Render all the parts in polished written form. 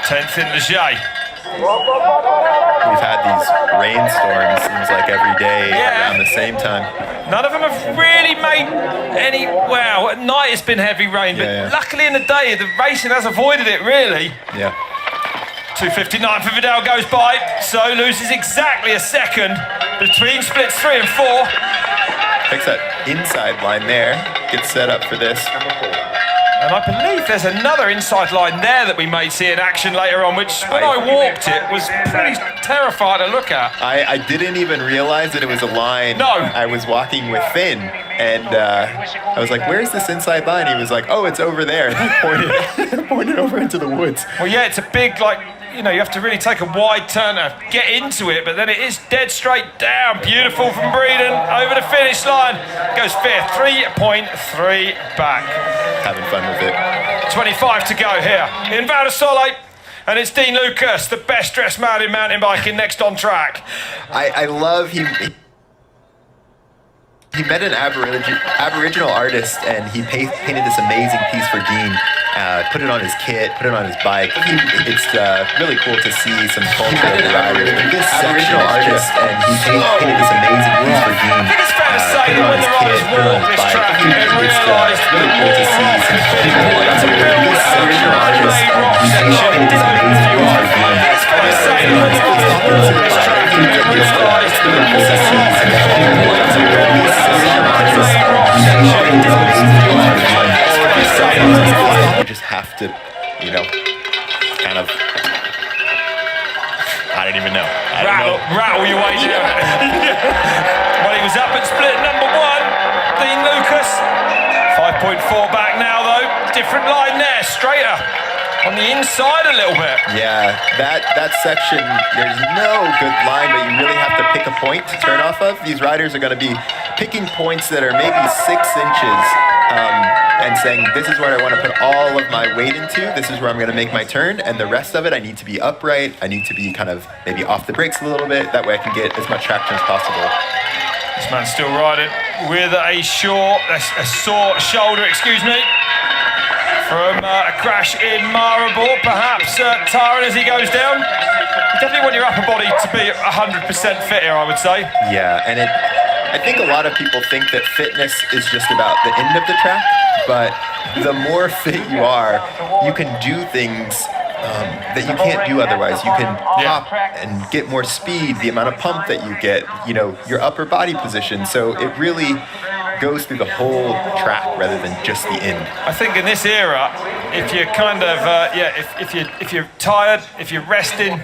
10th in Leger. We've had these rainstorms, seems like every day around the same time. None of them have really made any, wow, at night it's been heavy rain, but luckily in the day, the racing has avoided it, really. Yeah. 2:59 for Vidal goes by, so loses exactly a second between splits 3 and 4. Takes that inside line there, gets set up for this. And I believe there's another inside line there that we may see in action later on, which when I walked it was pretty terrifying to look at. I didn't even realize that it was a line. No. I was walking with Finn, and I was like, where's this inside line? He was like, oh, it's over there. And he pointed over into the woods. Well, yeah, it's a big, like, you know, you have to really take a wide turn to get into it, but then it is dead straight down. Beautiful from Brosnan over the finish line. Goes fifth, 3.3 back. Having fun with it. 25 to go here in Val di Sole, and it's Dean Lucas, the best dressed man in mountain biking, next on track. I love he met an Aboriginal artist, and he painted this amazing piece for Dean. Put it on his kit, put it on his bike. It's really cool to see some culture of the riders. This Aboriginal artist, and he painted this amazing piece for Dean. I think it's fair to say that when the riders walk this track, they realise that really cool to see some culture of the riders. it's a real Aboriginal artist, made rock and he section. It painted this doesn't amazing you piece are. for Dean. It's fair to say that when the riders walk this track, they realise that it's a real made rock section. It doesn't you are. It's fair to say that You just have to, you know, kind of, I don't even know. rattle your way down. Well, he was up at split number 1, Dean Lucas. 5.4 back now, though. Different line there, straighter. On the inside a little bit. Yeah, that section, there's no good line, but you really have to pick a point to turn off of. These riders are going to be picking points that are maybe 6 inches and saying, this is where I want to put all of my weight into. This is where I'm going to make my turn. And the rest of it, I need to be upright. I need to be kind of maybe off the brakes a little bit. That way I can get as much traction as possible. This man's still riding with a sore shoulder, excuse me. From a crash in Maribor, perhaps tiring as he goes down. You definitely want your upper body to be 100% fit here, I would say. Yeah, and I think a lot of people think that fitness is just about the end of the track, but the more fit you are, you can do things that you can't do otherwise. You can hop and get more speed, the amount of pump that you get, you know, your upper body position. So it really goes through the whole track rather than just the end. I think in this era, if you're kind of, if you're tired, if you're resting,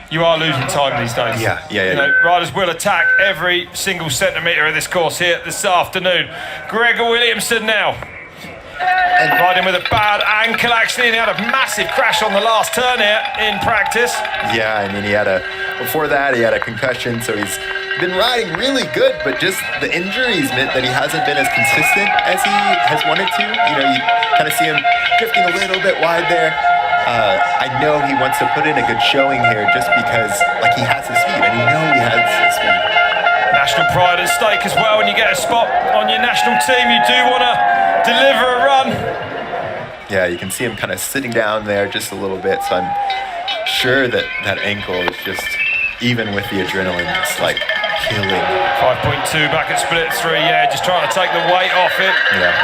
you are losing time these days. Yeah. You know, riders will attack every single centimetre of this course here this afternoon. Gregor Williamson now. And riding with a bad ankle, actually, and he had a massive crash on the last turn here in practice. Yeah, I mean, before that, he had a concussion, so he's been riding really good, but just the injuries meant that he hasn't been as consistent as he has wanted to. You know, you kind of see him drifting a little bit wide there. I know he wants to put in a good showing here just because, like, he has the speed, and you know he has the speed. National pride at stake as well. When you get a spot on your national team, you do want to deliver a run. Yeah, you can see him kind of sitting down there just a little bit, so I'm sure that that ankle is just, even with the adrenaline, just like killing. 5.2 back at split 3, yeah, just trying to take the weight off it. Yeah.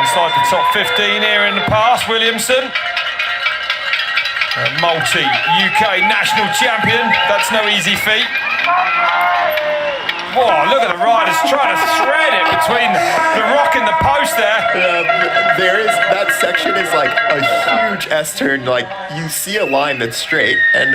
Inside the top 15 here in the past, Williamson. A multi-UK national champion, that's no easy feat. Whoa, look at the riders trying to thread it between the rock and the post there. That section is like a huge S-turn, like you see a line that's straight. And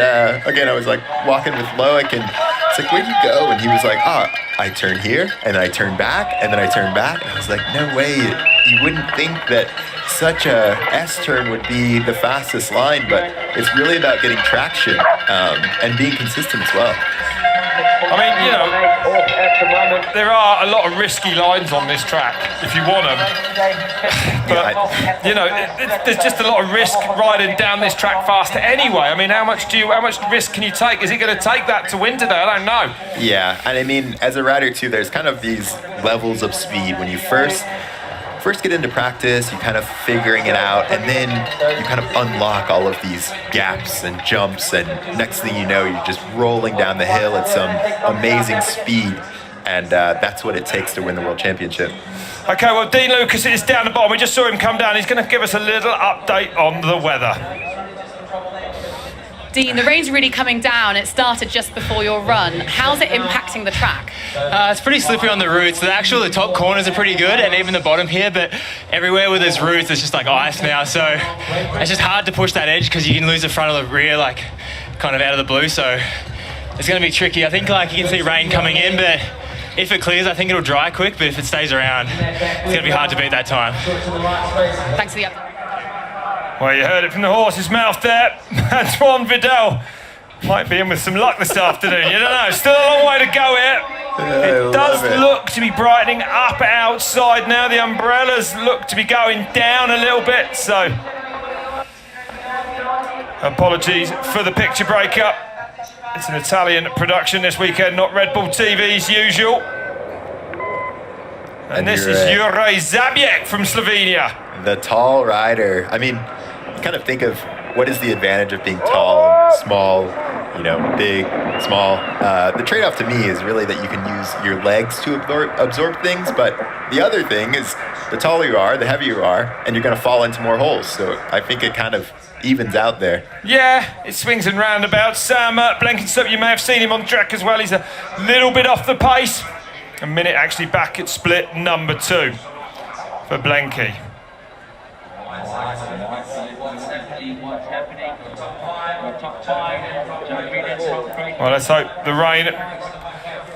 again, I was like walking with Loic and it's like, where'd you go? And he was like, I turn here and then I turn back and then I turn back. And I was like, no way, you wouldn't think that such a S-turn would be the fastest line, but it's really about getting traction and being consistent as well. I mean, you know, there are a lot of risky lines on this track if you want them. But, you know, there's just a lot of risk riding down this track faster anyway. I mean, how much risk can you take? Is it going to take that to win today? I don't know. Yeah, and I mean, as a rider too, there's kind of these levels of speed. When you first first get into practice, you kind of figuring it out, and then you kind of unlock all of these gaps and jumps, and next thing you know, you're just rolling down the hill at some amazing speed, and that's what it takes to win the World Championship. Okay, well, Dean Lucas is down the bottom. We just saw him come down. He's going to give us a little update on the weather. Dean, the rain's really coming down. It started just before your run. How's it impacting the track? It's pretty slippery on the roots. The top corners are pretty good, and even the bottom here, but everywhere with those roots, it's just like ice now. So it's just hard to push that edge because you can lose the front or the rear, like kind of out of the blue. So it's going to be tricky. I think like you can see rain coming in, but if it clears, I think it'll dry quick. But if it stays around, it's going to be hard to beat that time. Thanks for the update. Well, you heard it from the horse's mouth there. Antoine Vidal might be in with some luck this afternoon. You don't know. Still a long way to go here. It does look to be brightening up outside now. The umbrellas look to be going down a little bit. So, apologies for the picture breakup. It's an Italian production this weekend, not Red Bull TV's usual. And this is Juraj Zabiek from Slovenia. The tall rider. I mean, kind of think of what is the advantage of being tall, small, big, small. The trade-off to me is really that you can use your legs to absorb things, but the other thing is the taller you are, the heavier you are, and you're going to fall into more holes. So I think it kind of evens out there. Yeah, it swings and roundabouts. Sam Blenkinsop, you may have seen him on track as well. He's a little bit off the pace. A minute actually back at split number 2 for Blenky. Well, let's hope the rain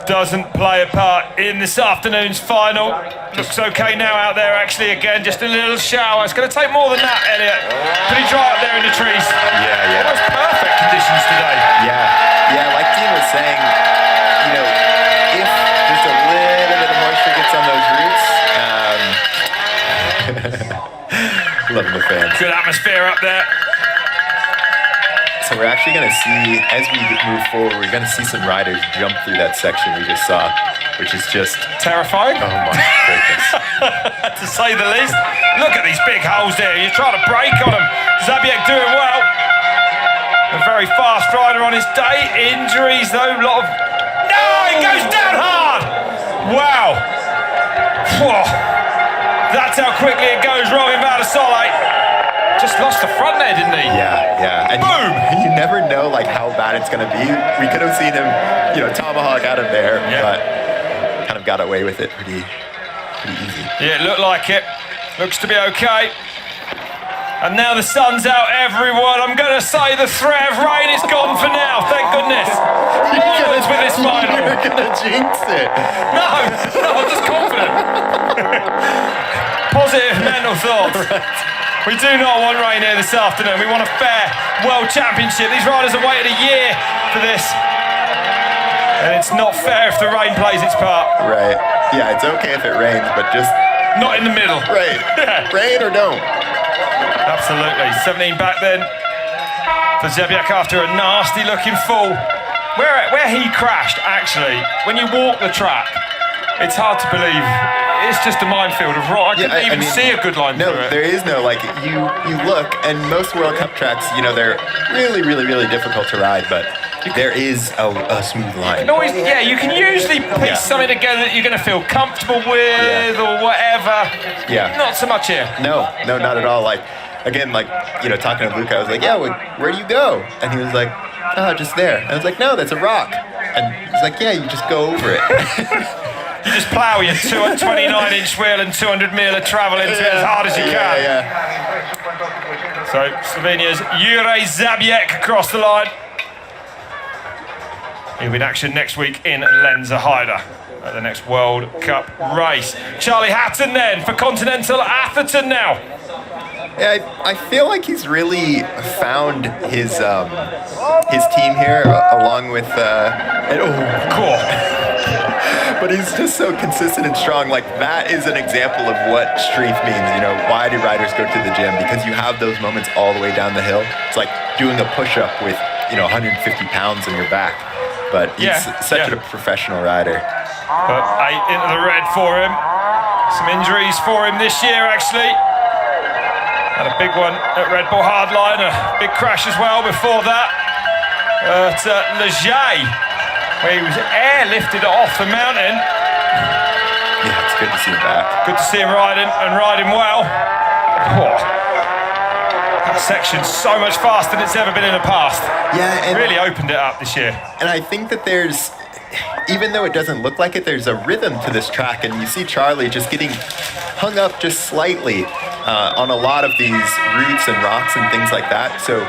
doesn't play a part in this afternoon's final. Looks okay now out there actually again, just a little shower. It's going to take more than that, Elliot. Pretty dry up there in the trees. Yeah. Almost perfect conditions today. Yeah, like Dean was saying, if just a little bit of moisture gets on those roots, loving the fans. Good atmosphere up there. So we're actually going to see, as we move forward, we're going to see some riders jump through that section we just saw, which is just terrifying. Oh my goodness. To say the least. Look at these big holes there. You're trying to break on them. Zabiek doing well. A very fast rider on his day. Injuries though, a lot of... No, he goes down hard. Wow. Whoa. That's how quickly it goes wrong in Vadasole. Just lost the front there, didn't he? Yeah. And boom! You never know how bad it's going to be. We could have seen him, tomahawk out of there, but kind of got away with it pretty easy. Yeah, it looked like it. Looks to be okay. And now the sun's out, everyone. I'm going to say the threat of rain is gone for now. Thank goodness. Onwards with this final. You're going to jinx it. No, I'm just confident. Positive mental thoughts. Right. We do not want rain here this afternoon. We want a fair World Championship. These riders have waited a year for this. And it's not fair if the rain plays its part. Right. Yeah, it's okay if it rains, but just... not in the middle. Right. Yeah. Rain or don't. Absolutely. 17 back then for Zabiek after a nasty looking fall. Where he crashed, actually, when you walk the track, it's hard to believe. It's just a minefield of rock. I couldn't even see a good line through it. No, there is no, you look, and most World Cup tracks, they're really, really, really difficult to ride, but there is a smooth line. You can usually piece something together that you're going to feel comfortable with or whatever. Yeah. Not so much here. No, not at all. Talking to Luca, I was like, where do you go? And he was like, oh, just there. And I was like, no, that's a rock. And he's like, yeah, you just go over it. You just plough your 29-inch wheel and 200 mil of travel into it as hard as you can. Yeah. So Slovenia's Juraj Zabiek across the line. He'll be in action next week in Lenzerheide at the next World Cup race. Charlie Hatton then for Continental Atherton now. Yeah, I feel like he's really found his team here along with cool. But he's just so consistent and strong. That is an example of what strength means. Why do riders go to the gym? Because you have those moments all the way down the hill. It's like doing a push-up with 150 pounds on your back. But he's such a professional rider. But 8 into the red for him. Some injuries for him this year, actually. Had a big one at Red Bull Hardline, a big crash as well before that at Vergier, where he was airlifted off the mountain. Yeah, it's good to see him back. Good to see him riding well. That section's so much faster than it's ever been in the past. Yeah, and really opened it up this year. And I think that there's, even though it doesn't look like it, there's a rhythm to this track, and you see Charlie just getting hung up just slightly on a lot of these roots and rocks and things like that. So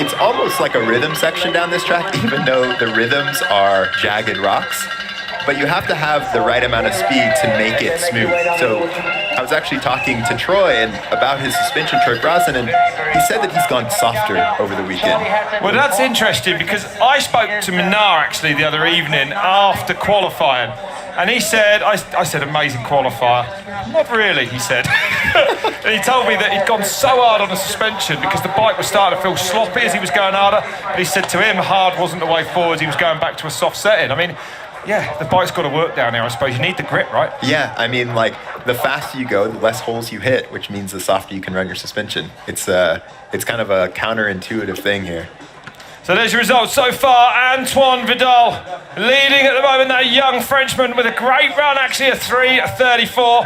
it's almost like a rhythm section down this track, even though the rhythms are jagged rocks. But you have to have the right amount of speed to make it smooth. So I was actually talking to Troy about his suspension, Troy Brosnan, and he said that he's gone softer over the weekend. Well, that's interesting because I spoke to Minnaar actually the other evening after qualifying. And he said, I said, amazing qualifier. Not really, he said. And he told me that he'd gone so hard on the suspension because the bike was starting to feel sloppy as he was going harder. But he said to him, hard wasn't the way forward. He was going back to a soft setting. I mean, yeah, the bike's got to work down here, I suppose. You need the grip, right? Yeah, I mean, like, the faster you go, the less holes you hit, which means the softer you can run your suspension. It's kind of a counterintuitive thing here. So there's your results so far. Antoine Vidal leading at the moment, that young Frenchman with a great run, actually a 3:34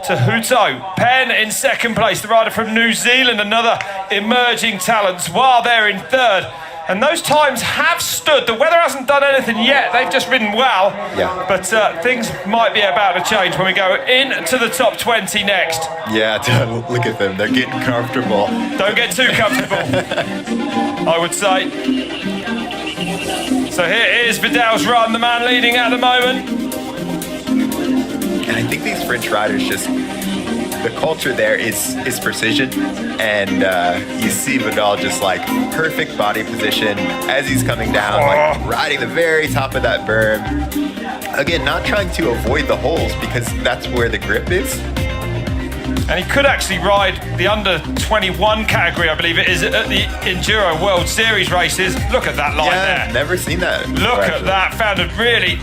to Huto. Penn in second place, the rider from New Zealand, another emerging talent, while they're in third. And those times have stood. The weather hasn't done anything yet. They've just ridden well. Yeah. But things might be about to change when we go into the top 20 next. Yeah, look at them. They're getting comfortable. Don't get too comfortable, I would say. So here is Vidal's run, the man leading at the moment. And I think these French riders just, the culture there is precision, and you see Vidal just like perfect body position as he's coming down, like riding the very top of that berm. Again, not trying to avoid the holes because that's where the grip is. And he could actually ride the under 21 category, I believe it is, at the Enduro World Series races. Look at that line there. Never seen that. Look at that. Found a really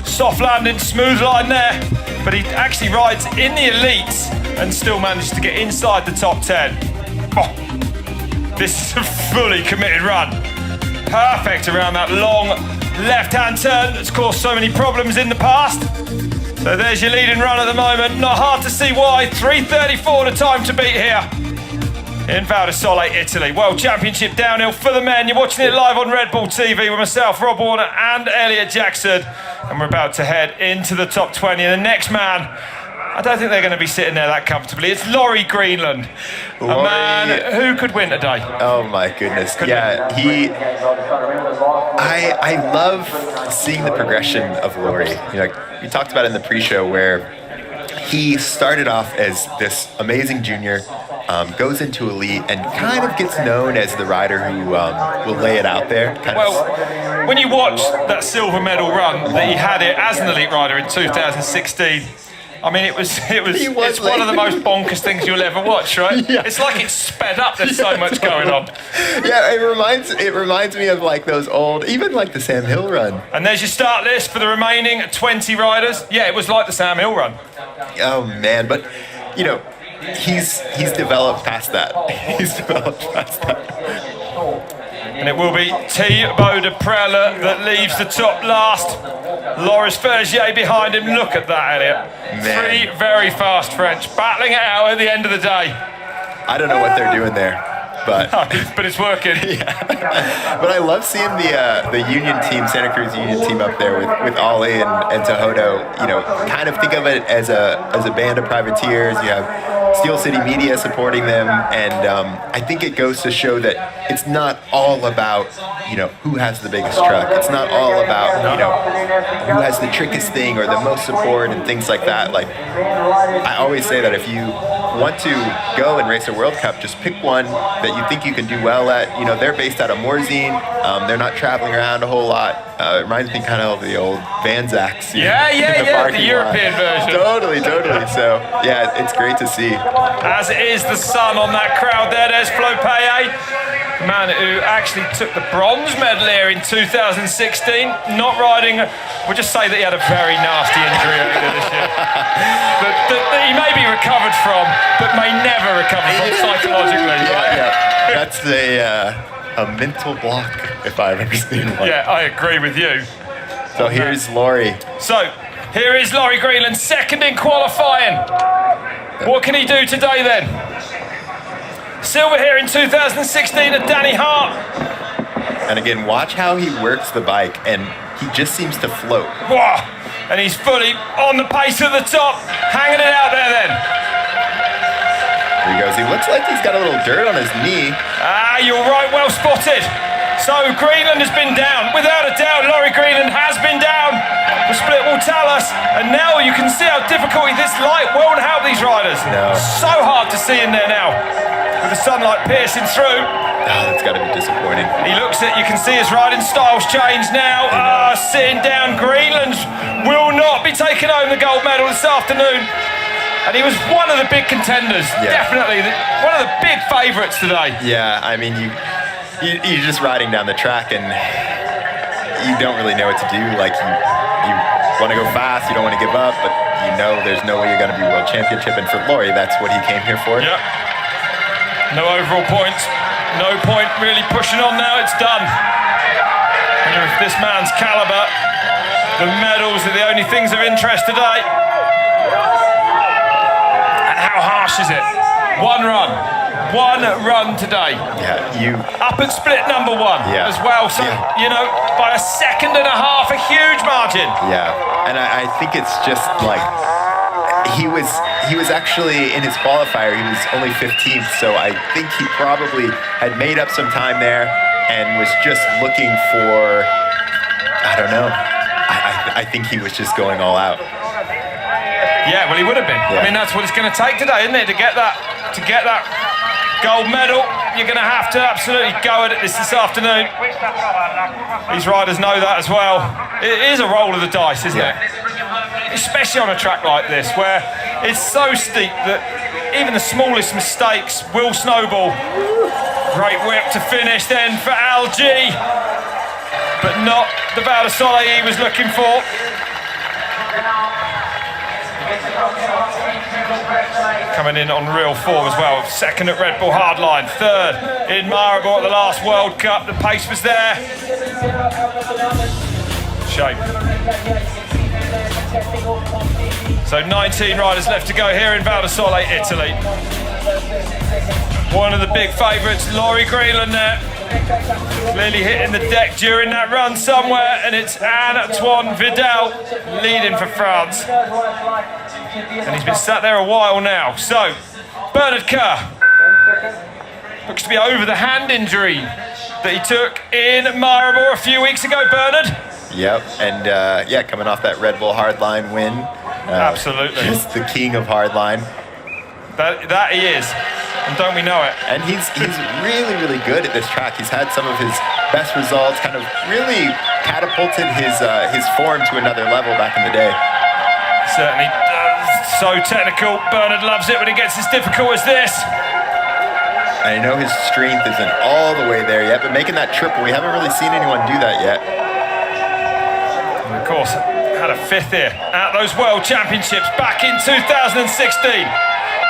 soft landing, smooth line there. But he actually rides in the elites and still managed to get inside the top 10. Oh, this is a fully committed run. Perfect around that long left-hand turn that's caused so many problems in the past. So there's your leading run at the moment. Not hard to see why. 3:34 the time to beat here in Val di Sole, Italy. World Championship downhill for the men. You're watching it live on Red Bull TV with myself, Rob Warner, and Elliot Jackson. And we're about to head into the top 20. And the next man, I don't think they're going to be sitting there that comfortably. It's Laurie Greenland, a man who could win today. Oh my goodness! Yeah, I love seeing the progression of Laurie. You know, we talked about it in the pre-show where he started off as this amazing junior, goes into elite, and kind of gets known as the rider who will lay it out there. Well, when you watch that silver medal run that he had it as an elite rider in 2016. I mean, it's one of the most bonkers things you'll ever watch, right? Yeah. It's like it's sped up. There's so much going on. Yeah, it reminds me of like those old, even like the Sam Hill run. And there's your start list for the remaining 20 riders. Yeah, it was like the Sam Hill run. Oh man, but you know, he's developed past that. And it will be Thibaut Deprella that leaves the top last. Loris Vergier behind him. Look at that, Elliot. Man. 3 very fast French, battling it out at the end of the day. I don't know what they're doing there, but but it's working. Yeah. But I love seeing the Union team, Santa Cruz Union team up there with Ollie and Tejodo. You know, kind of think of it as a band of privateers. You have Steel City Media supporting them, and I think it goes to show that it's not all about, you know, who has the biggest truck. It's not all about, you know, who has the trickiest thing or the most support and things like that. Like, I always say that if you want to go and race a World Cup, just pick one that you think you can do well at. You know, they're based out of Morzine. They're not traveling around a whole lot. It reminds me kind of the old Van Zacks. The European version. Totally. So, yeah, it's great to see. As is the sun on that crowd there. There's Flo Paye. the man who actually took the bronze medal here in 2016, not riding, we'll just say that he had a very nasty injury earlier this year. that he may be recovered from, but may never recover from psychologically, right? Yeah. That's a mental block, if I've ever seen one. Yeah, I agree with you. So here's Laurie. So, here is Laurie Greenland, second in qualifying. What can he do today then? Silver here in 2016 at Danny Hart. And again, watch how he works the bike, and he just seems to float. Whoa. And he's fully on the pace at the top, hanging it out there then. There he goes. He looks like he's got a little dirt on his knee. Ah, you're right, well spotted. So Greenland has been down. Without a doubt, Laurie Greenland has been down. The split will tell us. And now you can see how difficult this light won't help these riders. No. So hard to see in there now. With the sunlight piercing through. Oh, that's got to be disappointing. He looks at, you can see his riding styles change now. Sitting down, Greenland will not be taking home the gold medal this afternoon. And he was one of the big contenders, definitely. One of the big favourites today. Yeah, I mean, you're just riding down the track and you don't really know what to do. Like, you want to go fast, you don't want to give up, but you know there's no way you're going to be world championship. And for Laurie, that's what he came here for. Yep. No overall points. No point really pushing on now, it's done. And with this man's calibre, the medals are the only things of interest today. And how harsh is it? One run today. Yeah, up at split number one as well. So, you know, by a second and a half, a huge margin. Yeah, and I think it's just like, he was actually, in his qualifier, he was only 15th, so I think he probably had made up some time there and was just looking for, I don't know, I think he was just going all out. Yeah, well, he would have been. Yeah. I mean, that's what it's going to take today, isn't it? To get that gold medal, you're going to have to absolutely go at it this afternoon. These riders know that as well. It is a roll of the dice, isn't it? Especially on a track like this, where it's so steep that even the smallest mistakes will snowball. Great whip to finish then for Algie, but not the Val de Sole he was looking for. Coming in on real form as well. Second at Red Bull Hardline, third in Maribor at the last World Cup. The pace was there. Shape. So 19 riders left to go here in Val di Sole, Italy. One of the big favourites, Laurie Greenland there. Clearly hitting the deck during that run somewhere, and it's Antoine Vidal leading for France. And he's been sat there a while now. So, Bernard Kerr looks to be over the hand injury that he took in Maribor a few weeks ago, Bernard. Yep, and yeah, coming off that Red Bull Hardline win. Absolutely. Just the king of Hardline. That he is, and don't we know it? And he's really, really good at this track. He's had some of his best results, kind of really catapulted his form to another level back in the day. Certainly so technical. Bernard loves it when it gets as difficult as this. I know his strength isn't all the way there yet, but making that triple, we haven't really seen anyone do that yet. And of course, had a fifth here at those World Championships back in 2016.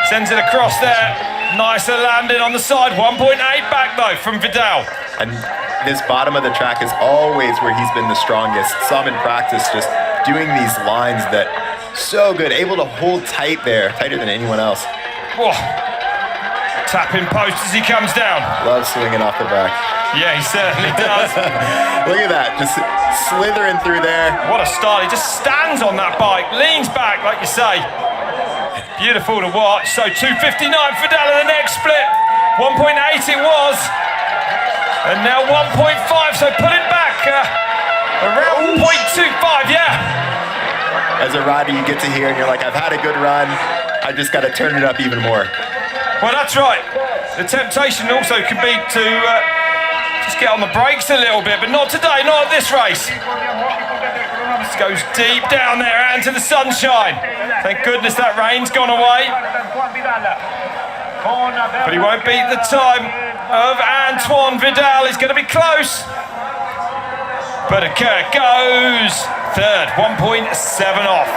Sends it across there. Nicer landing on the side. 1.8 back though from Vidal. And this bottom of the track is always where he's been the strongest. Saw him in practice just doing these lines that so good, able to hold tight there, tighter than anyone else. Whoa. Tapping post as he comes down. Loves swinging off the back. Yeah, he certainly does. Look at that, just slithering through there. What a style. He just stands on that bike, leans back, like you say. Beautiful to watch. So 2:59 Vidal in the next split. 1.8 it was. And now 1.5, so pull it back. Around 0.25, yeah. As a rider, you get to here and you're like, I've had a good run. I just got to turn it up even more. Well, that's right. The temptation also can be to just get on the brakes a little bit, but not today, not at this race. This goes deep down there and to the sunshine. Thank goodness that rain's gone away. But he won't beat the time of Antoine Vidal. He's going to be close. Vergier goes third, 1.7 off.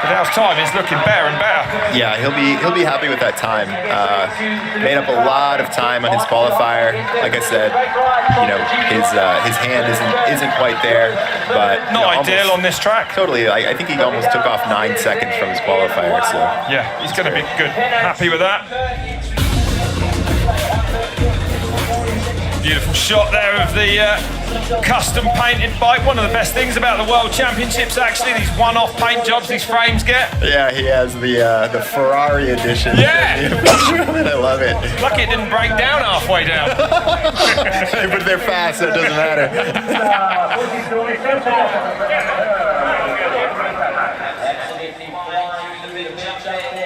Vidal's time is looking better and better. Yeah, he'll be happy with that time. Made up a lot of time on his qualifier. Like I said, his hand isn't quite there, but not ideal on this track. Totally. I think he almost took off 9 seconds from his qualifier. So yeah, he's going to be good. Happy with that. Beautiful shot there of the custom painted bike. One of the best things about the World Championships, actually, these one-off paint jobs these frames get. Yeah, he has the Ferrari edition. Yeah, I love it. Lucky it didn't break down halfway down. But they're fast, so it doesn't matter.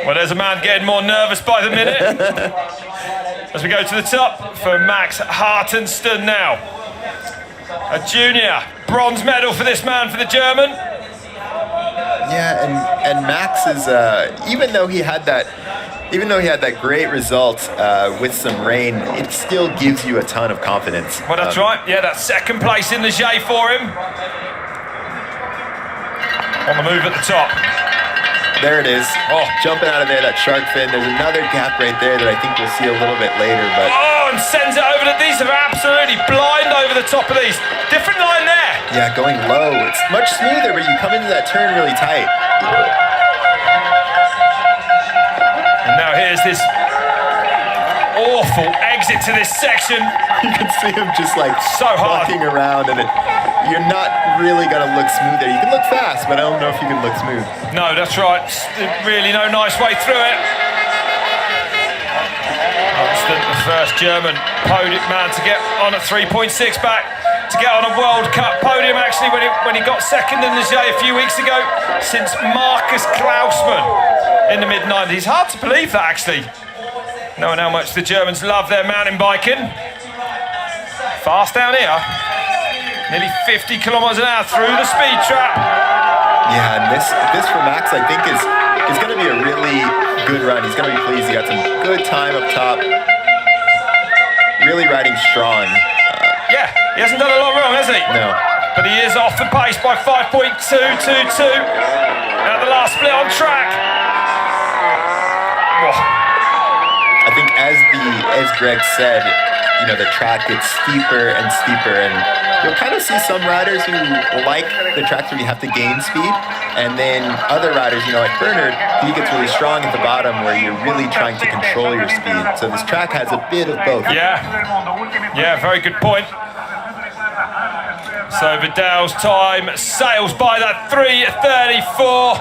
Well, there's a man getting more nervous by the minute. As we go to the top for Max Hartenstein now. A junior, bronze medal for this man, for the German. Yeah, and Max is even though he had that great result with some rain, it still gives you a ton of confidence. Well, that's right. Yeah, that's second place in the J for him. On the move at the top. There it is. Oh, jumping out of there, that shark fin. There's another gap right there that I think we'll see a little bit later. But and sends it over. These are absolutely blind over the top of these. Different line there. Yeah, going low. It's much smoother, but you come into that turn really tight. And now here's this awful exit to this section. You can see him just like so hard walking around, and you're not really gonna look smooth there. You can look fast, but I don't know if you can look smooth. No, that's right. Really no nice way through it. The first German podium man to get on a 3.6 back, to get on a World Cup podium, actually, when he got second in the J a few weeks ago, since Marcus Klausmann in the mid-90s. Hard to believe that, actually, knowing how much the Germans love their mountain biking. Fast down here, nearly 50 kilometers an hour through the speed trap. Yeah, and this for Max, I think, is going to be a really good run. He's going to be pleased. He got some good time up top. Really riding strong. Yeah, he hasn't done a lot wrong, has he? No. But he is off the pace by 5.222 at the last split on track. Oh. I think as Greg said, the track gets steeper and steeper, and you'll kind of see some riders who like the tracks where you have to gain speed, and then other riders, like Bernard, he gets really strong at the bottom where you're really trying to control your speed. So this track has a bit of both. Yeah, very good point. So Vidal's time sails by that 3:34.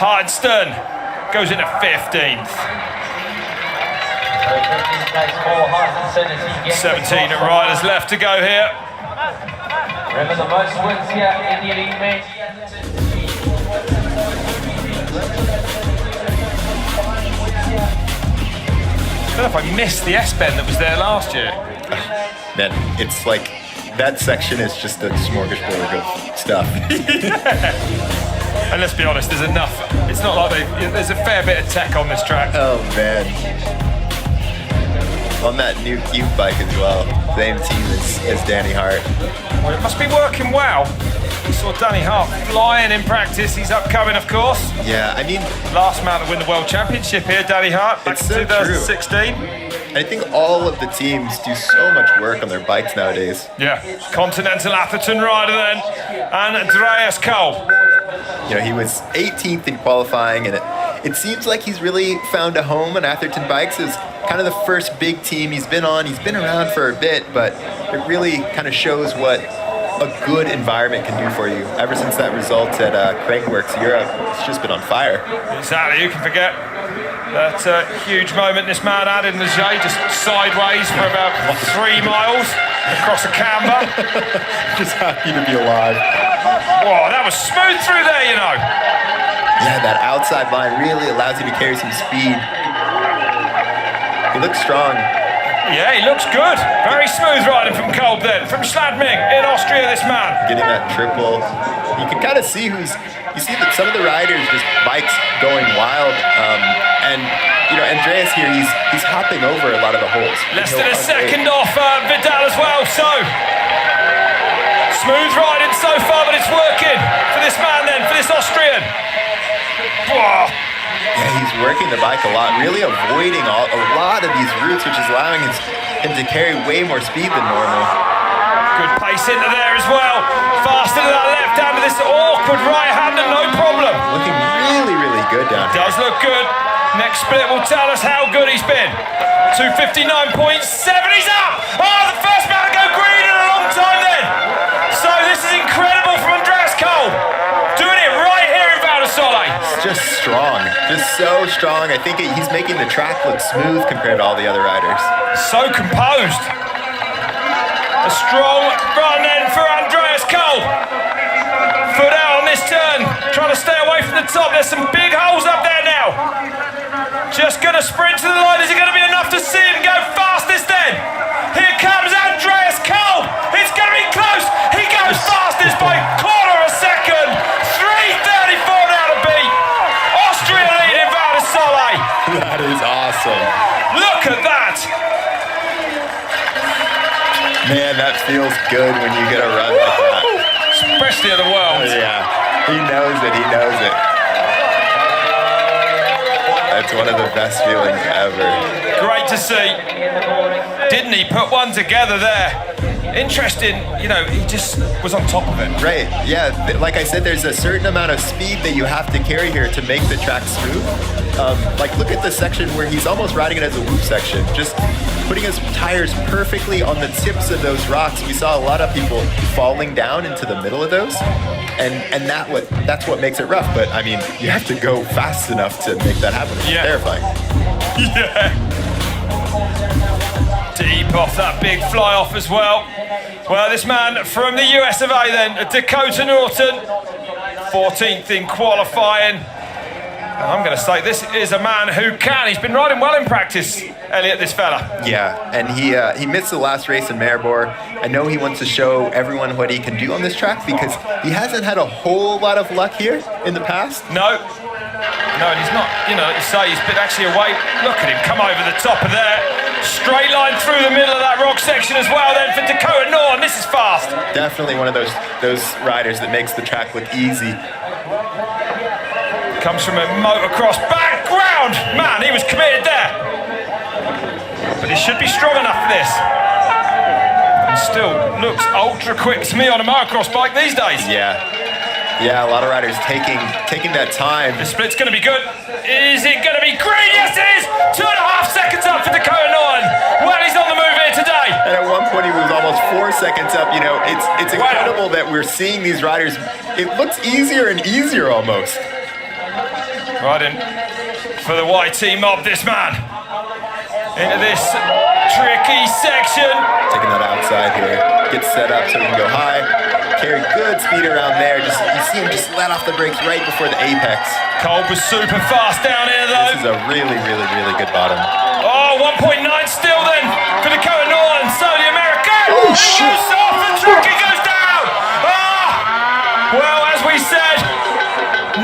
Hartenstein goes into 15th. 17 riders left to go here. Remember the most wins here in the elite men. I don't know if I missed the S-bend that was there last year. Man, it's like that section is just a smorgasbord of stuff. And let's be honest, there's enough. It's not like there's a fair bit of tech on this track. Oh man. On that new Cube bike as well. Same team as Danny Hart. Well, it must be working well. We saw Danny Hart flying in practice. He's upcoming, of course. Yeah, I mean, last man to win the World Championship here, Danny Hart, back in 2016. I think all of the teams do so much work on their bikes nowadays. Yeah, Continental Atherton rider then, and Andreas Cowell. He was 18th in qualifying, and it seems like he's really found a home on Atherton bikes. It's kind of the first big team he's been on. He's been around for a bit, but it really kind of shows what a good environment can do for you. Ever since that result at Crankworks Europe, it's just been on fire. Exactly, you can forget that huge moment this man had in the J, just sideways for about 3 miles across a camber. Just happy to be alive. Whoa, that was smooth through there, Yeah, that outside line really allows you to carry some speed. He looks strong. Yeah, he looks good. Very smooth riding from Kolb then. From Schladming in Austria, this man. Getting that triple. You can kind of see you see that some of the riders just bikes going wild. And, you know, Andreas here, he's hopping over a lot of the holes. Less than a second off Vidal as well, so smooth riding so far, but it's working for this man then, for this Austrian. Whoa. Yeah, he's working the bike a lot, really avoiding a lot of these routes, which is allowing him to carry way more speed than normal. Good pace into there as well. Faster to that left hand to this awkward right hander, no problem. Looking really, really good down here. Does look good. Next split will tell us how good he's been. 259.7, he's up! Oh, the first man to go green in a long time then. So this is incredible from Andreas Cowell. Doing it right here in Val di Sole. Just strong, just so strong. I think he's making the track look smooth compared to all the other riders. So composed. A strong run then for Andreas Cowell. Foot out on this turn, trying to stay away from the top. There's some big holes up there now. Just going to sprint to the line. Is it going to be enough to see him go fastest then? Here comes Andreas Cowell. It's going to be close. He goes fastest by quarter of a second. 3:34 now to beat. Austria leading Val di Sole. That is awesome. Look at that. Man, that feels good when you get a run like that. Especially of the world. Yeah, he knows it, he knows it. That's one of the best feelings ever. Great to see. Didn't he put one together there? Interesting, you know, he just was on top of it. Right, yeah, like I said, there's a certain amount of speed that you have to carry here to make the track smooth. Like, look at the section where he's almost riding it as a whoop section, just putting his tires perfectly on the tips of those rocks. We saw a lot of people falling down into the middle of those, and that's what makes it rough. But I mean, you have to go fast enough to make that happen. It's terrifying. Yeah. Deep off that big fly off as well. Well, this man from the US of A then, Dakota Norton, 14th in qualifying. I'm going to say this is a man who can. He's been riding well in practice, Elliot, this fella. Yeah, and he missed the last race in Maribor. I know he wants to show everyone what he can do on this track because he hasn't had a whole lot of luck here in the past. No, and he's not, you know, like you say, he's been actually away. Look at him come over the top of there. Straight line through the middle of that rock section as well then for Dakota Norton. This is fast. Definitely one of those riders that makes the track look easy. Comes from a motocross background. Man, he was committed there. But he should be strong enough for this. And still looks ultra quick to me on a motocross bike these days. Yeah, a lot of riders taking that time. The split's going to be good. Is it going to be green? Yes, it is. 2.5 seconds up for Dakota Norton. Well, he's on the move here today. And at one point he was almost 4 seconds up. You know, it's incredible that we're seeing these riders. It looks easier and easier almost. Riding for the YT mob, this man. Into this tricky section. Taking that outside here. Gets set up so he can go high. Carry good speed around there. You see him just let off the brakes right before the apex. Kolb was super fast down here though. This is a really, really, really good bottom. Oh, 1.9 still then for Dakota Norton. So the American. Oh, shit. Loose off and Truckee goes down. Well, as we said,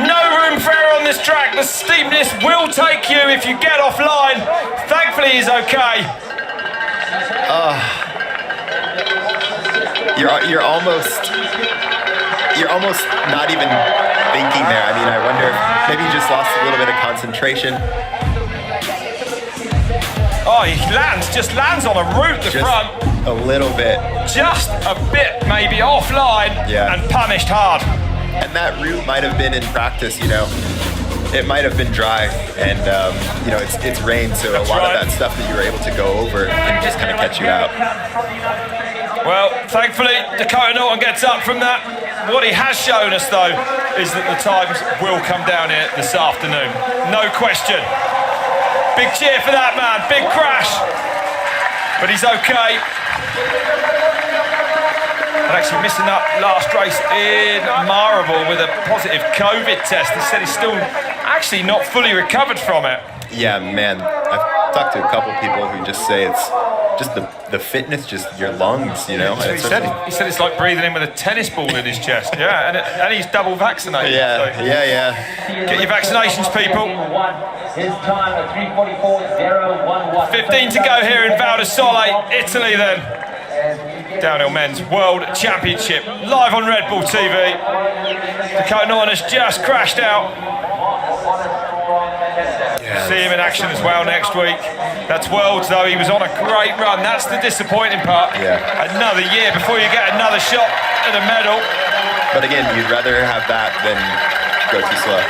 no room for error on this track. The steepness will take you if you get offline. Thankfully, he's okay. You're almost not even thinking there. I mean, I wonder if maybe you just lost a little bit of concentration. Oh, he just lands on a root the front. A little bit. Just a bit maybe offline and punished hard. And that route might have been in practice, you know. It might have been dry and, you know, it's rain, so a lot of that stuff that you were able to go over can just kind of catch you out. Well, thankfully, Dakota Norton gets up from that. What he has shown us, though, is that the times will come down here this afternoon. No question. Big cheer for that man. Big crash. But he's okay. And actually missing that last race in Maribor with a positive COVID test. He said he's still actually not fully recovered from it. Yeah, man. I've talked to a couple people who just say just the fitness, just your lungs, you know. He said it's like breathing in with a tennis ball in his chest. Yeah, and he's double vaccinated. Yeah, so. yeah. Get your vaccinations, people. His time at 3:44.011. 15 to go here in Val di Sole, Italy then. Downhill Men's World Championship, live on Red Bull TV. Dakota Norton has just crashed out. See him in action as well next week. That's Worlds though, he was on a great run. That's the disappointing part. Yeah. Another year before you get another shot at a medal. But again, you'd rather have that than go too slow.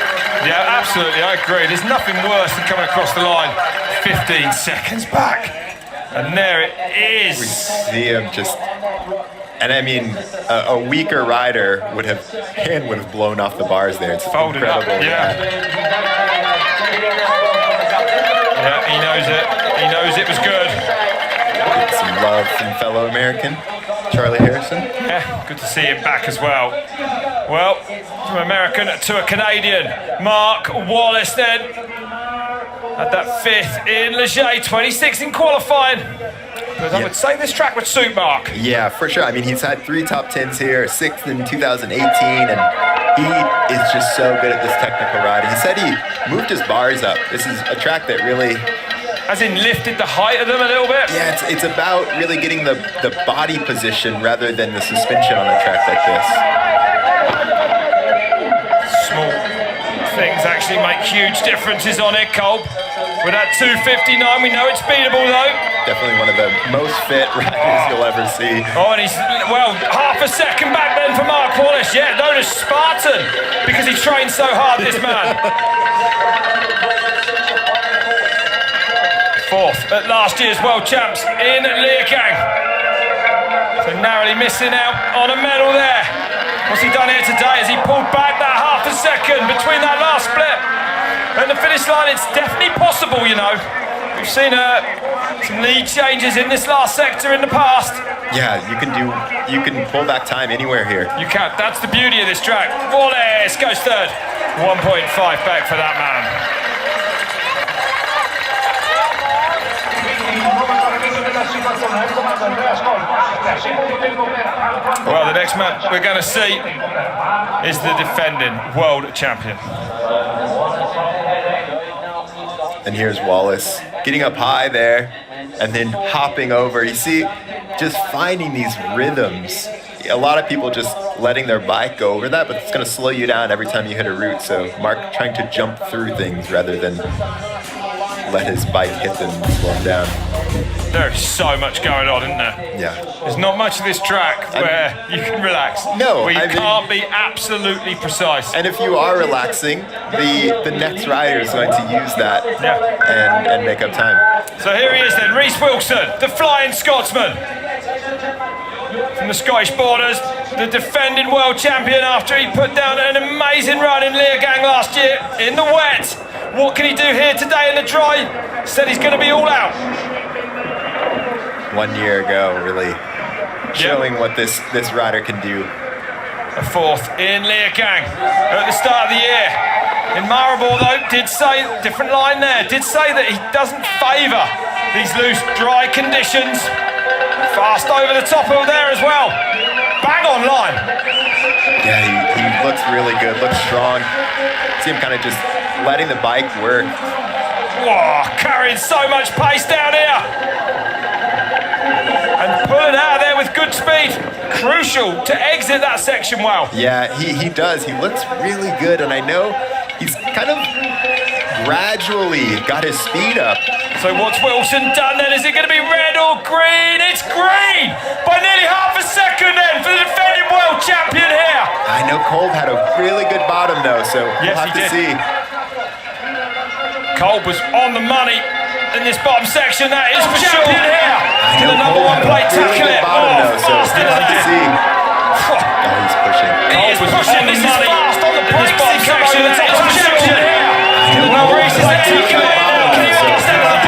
Yeah, absolutely, I agree. There's nothing worse than coming across the line 15 seconds back. And there it is. We see him just, and I mean, a weaker rider would have blown off the bars there. It's Folded incredible. up, yeah, he knows it. He knows it was good. Some love from fellow American, Charlie Harrison. Yeah, good to see him back as well. Well, from American to a Canadian, Mark Wallace then. Had that 5th in Leger, 26th in qualifying. Because I would say this track would suit Mark. Yeah, for sure. I mean, he's had 3 top 10s here, 6th in 2018, and he is just so good at this technical riding. He said he moved his bars up. This is a track that really... As in lifted the height of them a little bit? Yeah, it's about really getting the body position rather than the suspension on a track like this. Small things actually make huge differences on it, Cole. With that 259, we know it's beatable though. Definitely one of the most fit riders you'll ever see. Oh, and he's, well, half a second back then for Mark Wallace. Yeah, known as Spartan, because he trained so hard, this man. 4th at last year's World Champs in Leergang. So narrowly missing out on a medal there. What's he done here today? Has he pulled back that half a second between that last split and the finish line? It's definitely possible, you know. We've seen some lead changes in this last sector in the past. Yeah, you can pull back time anywhere here. You can. That's the beauty of this track. Wallace goes 3rd. 1.5 back for that man. Well, the next man we're going to see is the defending world champion. And here's Wallace getting up high there and then hopping over. You see, just finding these rhythms. A lot of people just letting their bike go over that, but it's going to slow you down every time you hit a route. So Mark trying to jump through things rather than let his bike hit them and slow him down. There's so much going on, isn't there? Yeah. There's not much of this track where you can relax. No, where you I mean- can't be absolutely precise. And if you are relaxing, the next rider is going to use that Yeah. and make up time. So here he is then, Reece Wilson, the Flying Scotsman. From the Scottish borders, the defending world champion after he put down an amazing run in Leergang last year in the wet. What can he do here today in the dry? Said he's going to be all out. 1 year ago, really showing what this rider can do. A 4th in Leergang at the start of the year. In Maribor though, did say, different line there, did say that he doesn't favour these loose, dry conditions. Fast over the top of there as well. Bang on line. Yeah, he looks really good, looks strong. See him kind of just letting the bike work. Whoa, carrying so much pace down here. And pulling out of there with good speed. Crucial to exit that section well. Yeah, he does. He looks really good, and I know he's kind of gradually got his speed up. So what's Wilson done then? Is it going to be red or green? It's green! By nearly half a second then for the defending world champion here. I know Cole had a really good bottom though, so we'll have to see. Cole was on the money in this bottom section. That is for sure. Champion here. I To know the number Cole one had a plate really tackle good it. bottom though, so Fast we'll into have to that. see. Oh, he's pushing. Cole was pushing. This is fast on the brakes section. That is for champion here. Well, Reece is taking it now. Can you understand that?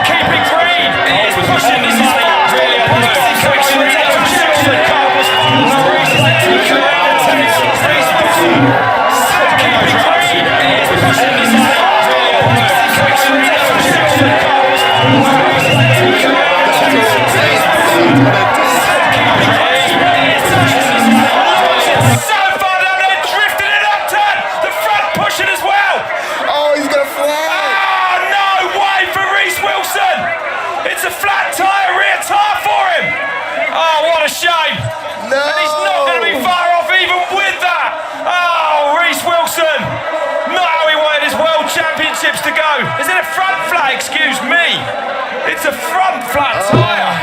Keep it green. He is pushing. This is fast on the brakes section. That is for champion. Cole was fast. Reece is taking it now. He's pushing. Keep it green. He is pushing. This is fast on the brakes section. That is for champion. Cole was fast. Reece is taking it now. a flat tyre, rear tyre for him. Oh, what a shame. No! And he's not going to be far off even with that. Oh, Reece Wilson. Not how he wanted his World Championships to go. Is it a front flat? Excuse me. It's a front flat tyre.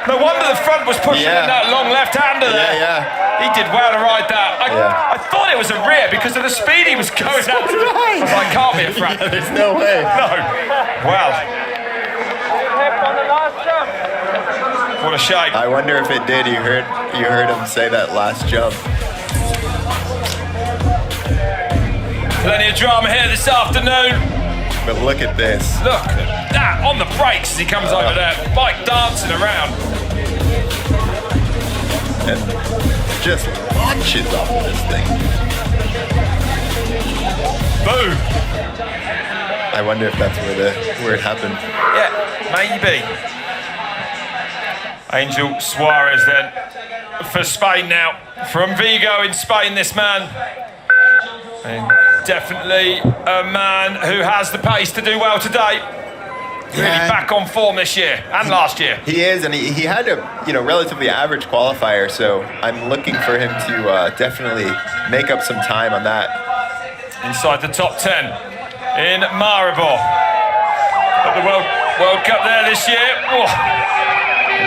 No wonder the front was pushing in that long left-hander there. Yeah. He did well to ride that. I thought it was a rear because of the speed he was going at. I was like, can't be a front. There's no way. No. Wow. What a shame. I wonder if it did. You heard him say that last jump. Plenty of drama here this afternoon. But look at this. Look at that on the brakes as he comes over there. Bike dancing around. And just launches off of this thing. Boom. I wonder if that's where it happened. Yeah, maybe. Angel Suarez then for Spain now. From Vigo in Spain, this man. And definitely a man who has the pace to do well today. Really back on form this year and last year. He is, and he had a relatively average qualifier, so I'm looking for him to definitely make up some time on that. Inside the top 10 in Maribor. At the World Cup there this year. Oh.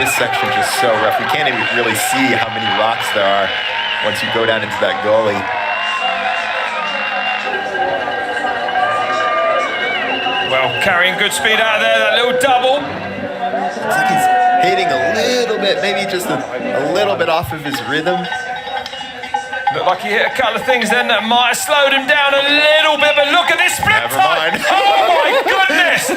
This section's just so rough. You can't even really see how many rocks there are once you go down into that gully. Well, carrying good speed out of there, that little double. It's like he's hitting a little bit, maybe just a little bit off of his rhythm. Looked like he hit a couple of things then that might have slowed him down a little bit, but look at this split Never time. mind. Oh my goodness! 3.2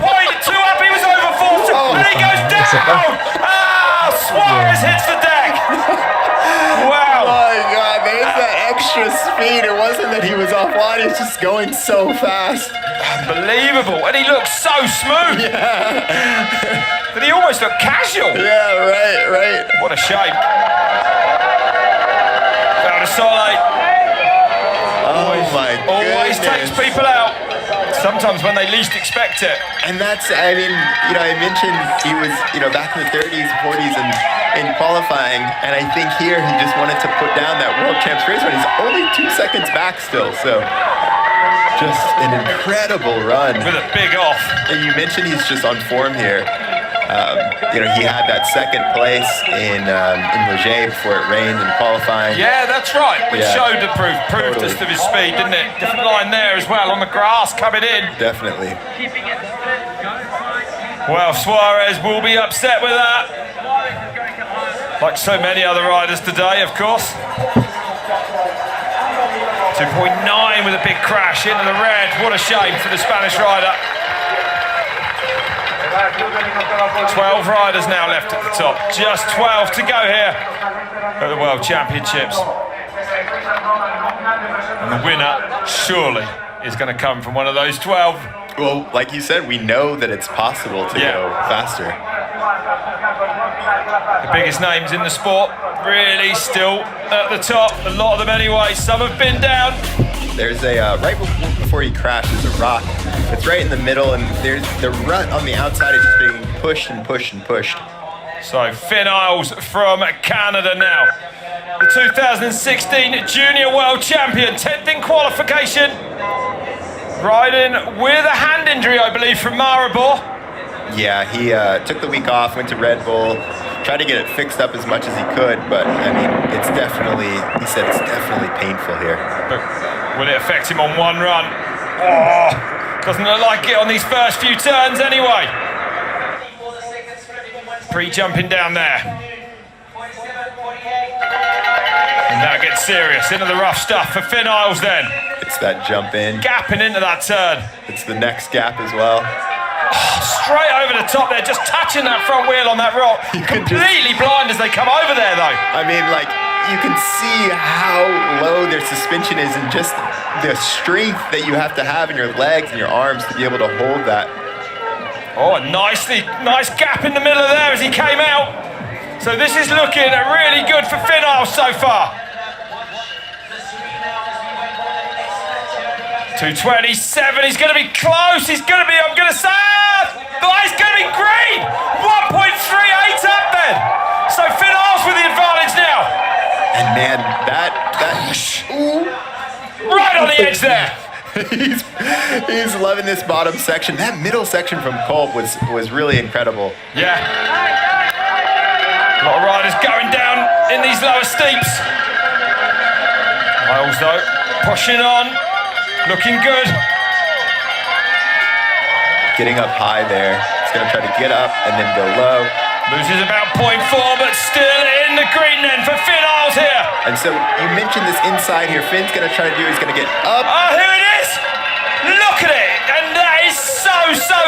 up, he was over 4, and he goes down! Ah, Suarez hits the deck! Wow! Oh my God, there's that extra speed. It wasn't that he was offline, he was just going so fast. Unbelievable, and he looks so smooth. Yeah. But he almost looked casual. Yeah, right. What a shame. Found a solid. Oh my goodness. Always takes people out. Sometimes when they least expect it. And that's, I mean, I mentioned he was, back in the 30s, 40s in qualifying, and I think here he just wanted to put down that World Champs race run. He's only 2 seconds back still, so just an incredible run. With a big off. And you mentioned he's just on form here. He had that second place in Vergier before it rained in qualifying. Yeah, that's right. Which showed the proof Totally. just of his speed, didn't it? Different line there as well on the grass coming in. Definitely. Well, Suarez will be upset with that. Like so many other riders today, of course. 2.9 with a big crash into the red. What a shame for the Spanish rider. 12 riders now left at the top. Just 12 to go here at the World Championships. And the winner surely is going to come from one of those 12. Well, like you said, we know that it's possible to go faster. The biggest names in the sport really still at the top. A lot of them anyway. Some have been down. There's a, right before he crashes, a rock. It's right in the middle, and there's the rut on the outside is just being pushed and pushed and pushed. So Finn Iles from Canada now. The 2016 Junior World Champion, 10th in qualification. Riding with a hand injury, I believe, from Maribor. Yeah, he took the week off, went to Red Bull, tried to get it fixed up as much as he could, but I mean, he said it's definitely painful here. But will it affect him on one run? Oh, doesn't look like it on these first few turns anyway. Pre-jumping down there. And now it gets serious, into the rough stuff for Finn Iles then. It's that jump in. Gapping into that turn. It's the next gap as well. Straight over the top there, just touching that front wheel on that rock. Completely blind as they come over there though. I mean, like, you can see how low their suspension is and just the strength that you have to have in your legs and your arms to be able to hold that. Oh, a nice gap in the middle of there as he came out. So this is looking really good for Finn Iles so far. 2:27, he's going to be close. He's going to be, I'm going to say, he's going to be green. the edge there. he's loving this bottom section. That middle section from Kolb was really incredible. Yeah. A lot of riders going down in these lower steeps. Iles though, pushing on, looking good. Getting up high there. He's gonna try to get up and then go low. Loses about 0.4, but still in the Greenland for Iles here. And so you mentioned this inside here. Finn's gonna try to do, he's gonna get up. Oh, here it is! Look at it! And that is so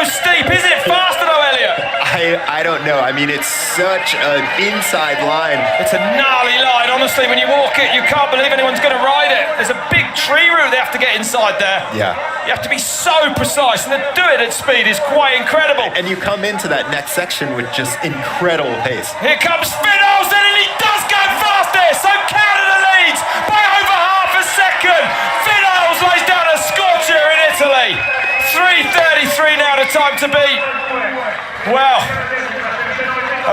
steep. Is it faster though, Elliot? I don't know. I mean, it's such an inside line. It's a gnarly line, honestly. When you walk it, you can't believe anyone's going to ride it. There's a big tree root they have to get inside there. Yeah. You have to be so precise, and to do it at speed is quite incredible. And you come into that next section with just incredible pace. Here comes Vidal, and he does go fast there. So Canada leads by over half a second. Vidal lays down a scorcher in Italy. 3:33 now the time to beat. Well,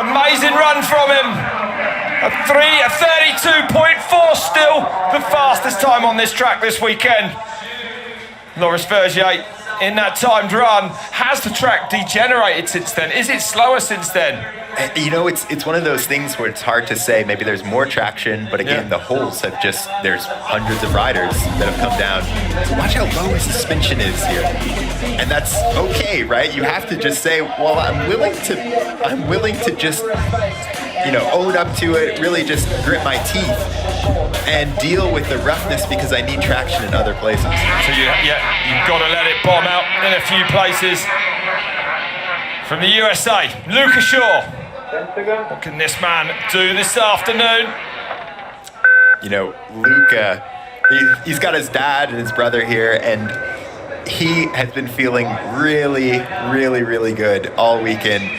amazing run from him. A 32.4 still the fastest time on this track this weekend. Loris Vergier in that timed run. Has the track degenerated since then? Is it slower since then? You know, it's one of those things where it's hard to say. Maybe there's more traction, but again, the holes have there's hundreds of riders that have come down. So watch how low his suspension is here. And that's okay, right? You have to just say, well, I'm willing to just, own up to it, really just grit my teeth and deal with the roughness because I need traction in other places. So you've got to let it bomb out in a few places. From the USA, Luca Shaw. What can this man do this afternoon? Luca, he's got his dad and his brother here, and he has been feeling really, really, really good all weekend.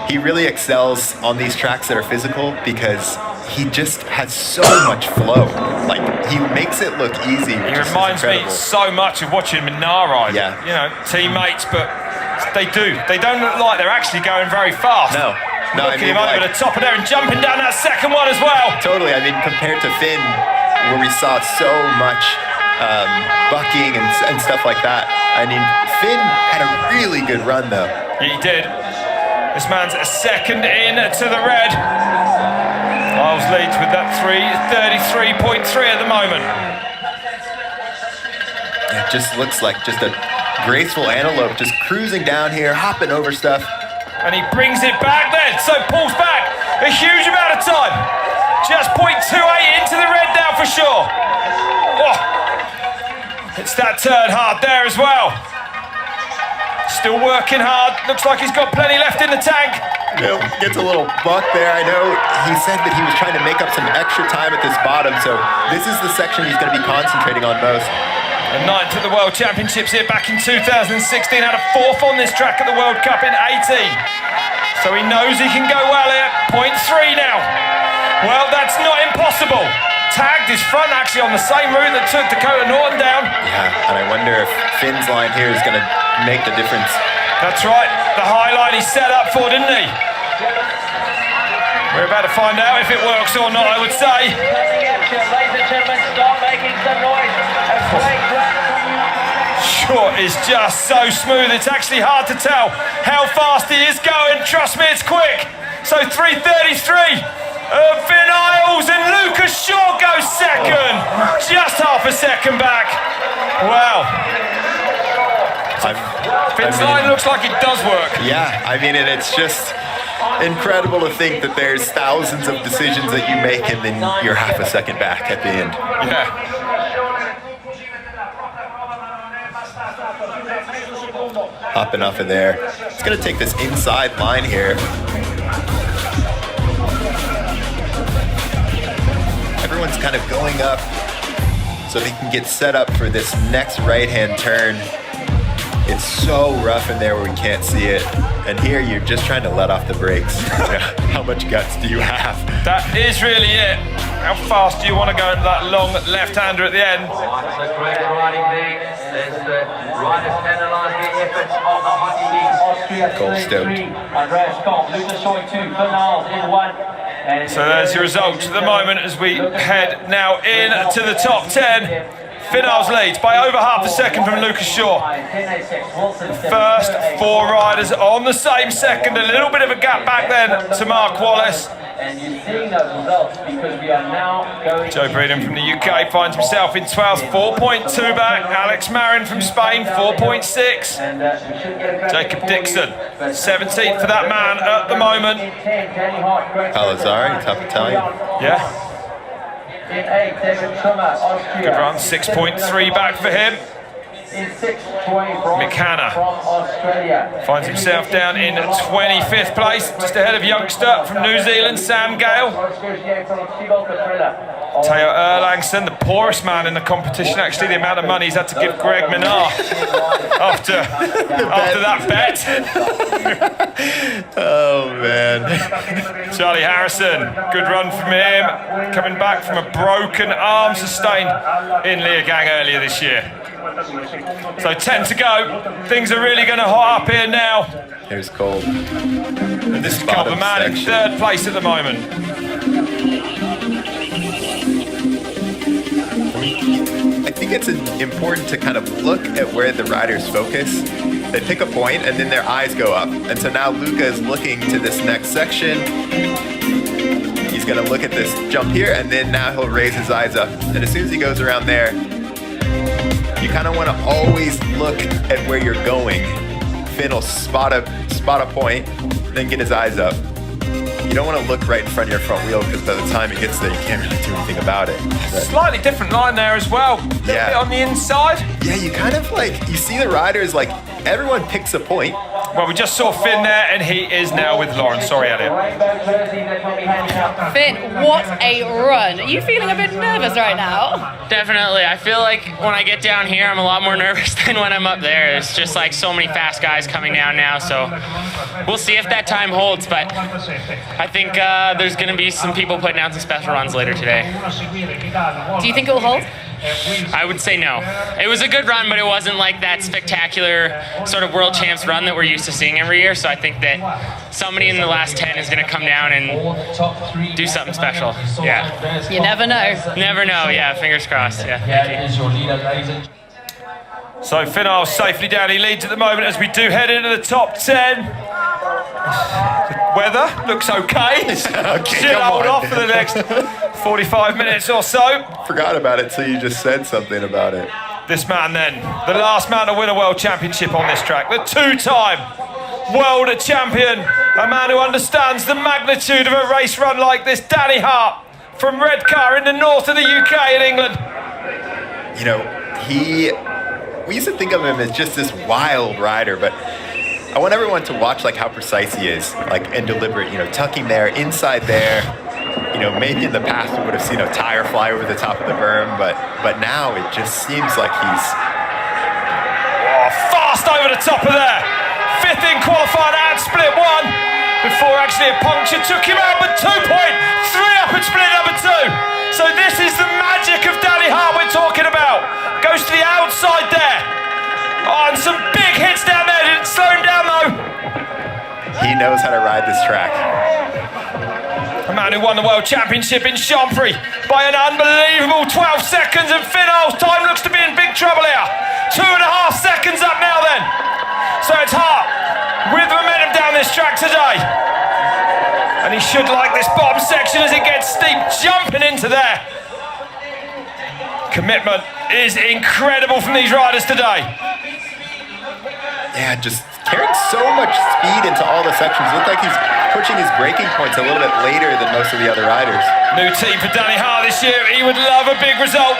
He really excels on these tracks that are physical because he just has so much flow. Like, he makes it look easy. He reminds me so much of watching Minnaar ride. Yeah. Teammates, but they don't look like they're actually going very fast. No, Looking him over the top of there and jumping down that second one as well. Totally. I mean, compared to Finn, where we saw so much bucking and stuff like that. I mean, Finn had a really good run, though. Yeah, he did. This man's a second in to the red. Iles leads with that 3:33.3 at the moment. It just looks like just a graceful antelope just cruising down here, hopping over stuff. And he brings it back then, so pulls back a huge amount of time. Just 0.28 into the red now for sure. Oh, it's that turn hard there as well. Still working hard. Looks like he's got plenty left in the tank. Gets a little buck there. I know he said that he was trying to make up some extra time at this bottom, so this is the section he's going to be concentrating on most. A ninth at the World Championships here back in 2016. Had a fourth on this track at the World Cup in 18. So he knows he can go well here. 0.3 now. Well, that's not impossible. Tagged his front actually on the same route that took Dakota Norton down. Yeah, and I wonder if Finn's line here is going to make the difference. That's right. The high line he set up for, didn't he? We're about to find out if it works or not, I would say. Ladies and gentlemen, start making some noise. Short is just so smooth, it's actually hard to tell how fast he is going. Trust me, it's quick. So 3:33. Finn Iles and Lucas Shaw goes second. Just half a second back. Wow. Finn's line looks like it does work. Yeah, I mean, and it's just incredible to think that there's thousands of decisions that you make and then you're half a second back at the end. Yeah. Up and off of there. It's going to take this inside line here. Everyone's kind of going up so they can get set up for this next right-hand turn. It's so rough in there where we can't see it. And here you're just trying to let off the brakes. How much guts do you have? That is really it. How fast do you want to go into that long left-hander at the end? Gold stoked. So there's your results at the moment as we head now in to the top 10. Finals leads by over half a second from Lucas Shaw. First 4 riders on the same second. A little bit of a gap back then to Mark Wallace. And you're seeing those results because we are now going. Joe Breden from the UK finds himself in 12th, 4.2 back. Alex Marin from Spain, 4.6. Jacob Dixon, 17th for that man at the moment. Calazari, top Italian. Yeah. In 8, David Thruma, Austria. Good run, 6.3 back for him. In 6th, Troy McCanna from Australia. finds himself down in 25th place, just ahead of youngster from New Zealand, Sam Gale. Theo Erlangsson, the poorest man in the competition, actually, the amount of money he's had to give Greg Minnaar after that bet. Oh, man. Charlie Harrison, good run from him, coming back from a broken arm sustained in Leogang earlier this year. So 10 to go. Things are really going to hot up here now. Here's Cole. And this is Culver Man in 3rd place at the moment. I think it's important to kind of look at where the riders focus. They pick a point and then their eyes go up. And so now Luca is looking to this next section. He's going to look at this jump here and then now he'll raise his eyes up. And as soon as he goes around there, you kind of want to always look at where you're going. Finn will spot a point, then get his eyes up. You don't want to look right in front of your front wheel because by the time it gets there, you can't really do anything about it. But slightly different line there as well. A little bit on the inside. Yeah, you kind of you see the riders, everyone picks a point. Well, we just saw Finn there, and he is now with Lauren. Sorry, Elliot. Finn, what a run. Are you feeling a bit nervous right now? Definitely. I feel like when I get down here, I'm a lot more nervous than when I'm up there. There's just so many fast guys coming down now, so we'll see if that time holds, but I think there's going to be some people putting out some special runs later today. Do you think it will hold? I would say no. It was a good run, but it wasn't like that spectacular sort of world champs run that we're used to seeing every year, so I think that somebody in the last 10 is going to come down and do something special. Yeah. You never know. Never know, yeah. Fingers crossed, yeah. So Finn Iles safely down. He leads at the moment as we do head into the top 10. The weather looks okay. Should hold off for the next 45 minutes or so. Forgot about it till you just said something about it. This man then, the last man to win a world championship on this track, the 2-time world champion, a man who understands the magnitude of a race run like this, Danny Hart from Redcar in the north of the UK in England. You know, we used to think of him as just this wild rider, but I want everyone to watch how precise he is, and deliberate, tucking there, inside there. Maybe in the past we would have seen a tire fly over the top of the berm, but now it just seems like he's fast over the top of there. 5th in qualifying out, split 1 before actually a puncture took him out, but 2 point, 3 up at split number 2. So this is the magic of Danny Hart we're talking about. Goes to the outside there. Oh, and some big hits down there. Didn't slow him down though. He knows how to ride this track. A man who won the World Championship in Chambéry by an unbelievable 12 seconds, and Finn Iles' time looks to be in big trouble here. 2.5 seconds up now then. So it's Hart with momentum down this track today. And he should like this bottom section as it gets steep, jumping into there. Commitment is incredible from these riders today. Yeah, just carrying so much speed into all the sections. Looks like he's pushing his braking points a little bit later than most of the other riders. New team for Danny Hart this year. He would love a big result.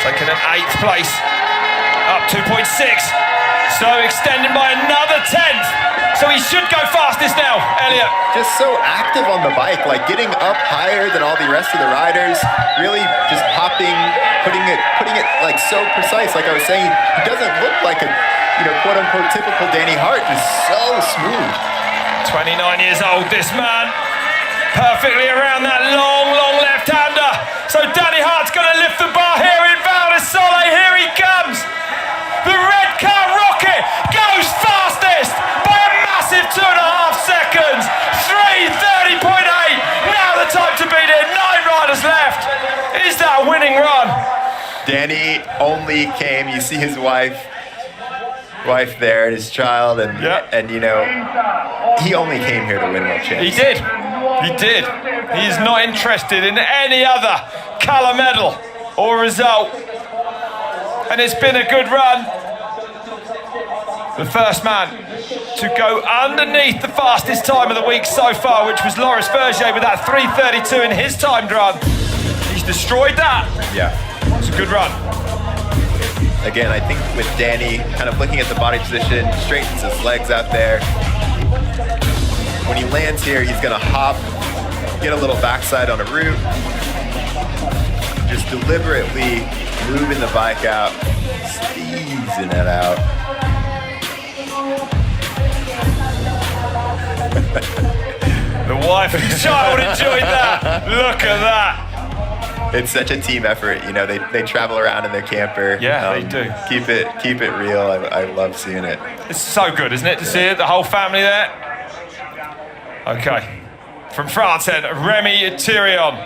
Taking an 8th place, up 2.6. So extending by another 10th. So he should go fastest now, Elliot. Just so active on the bike, getting up higher than all the rest of the riders, really just hopping, putting it so precise. Like I was saying, he doesn't look like a, quote unquote typical Danny Hart, just so smooth. 29 years old, this man. Perfectly around that long left-hander. So Danny Hart's gonna lift the bar here in Val di Sole. Here he comes. The Redcar rocket goes fastest by a massive 2.5 seconds. 3:30.8. Now the time to beat it. 9 riders left. Danny only came. You see his wife there and his child, and you know, he only came here to win world champs. He did. He is not interested in any other colour medal or result. And it's been a good run. The first man to go underneath the fastest time of the week so far, which was Vergier with that 3:32 in his timed run. He's destroyed that. Yeah. It's a good run. Again, I think with Danny kind of looking at the body position, straightens his legs out there. When he lands here, he's gonna hop, get a little backside on a root, just deliberately moving the bike out, squeezing it out. The wife and child enjoyed that. Look at that. It's such a team effort, you know. They travel around in their camper. Yeah, they do. Keep it real. I love seeing it. It's so good, isn't it, to see it? The whole family there. Okay, from France then, Remy Tyrion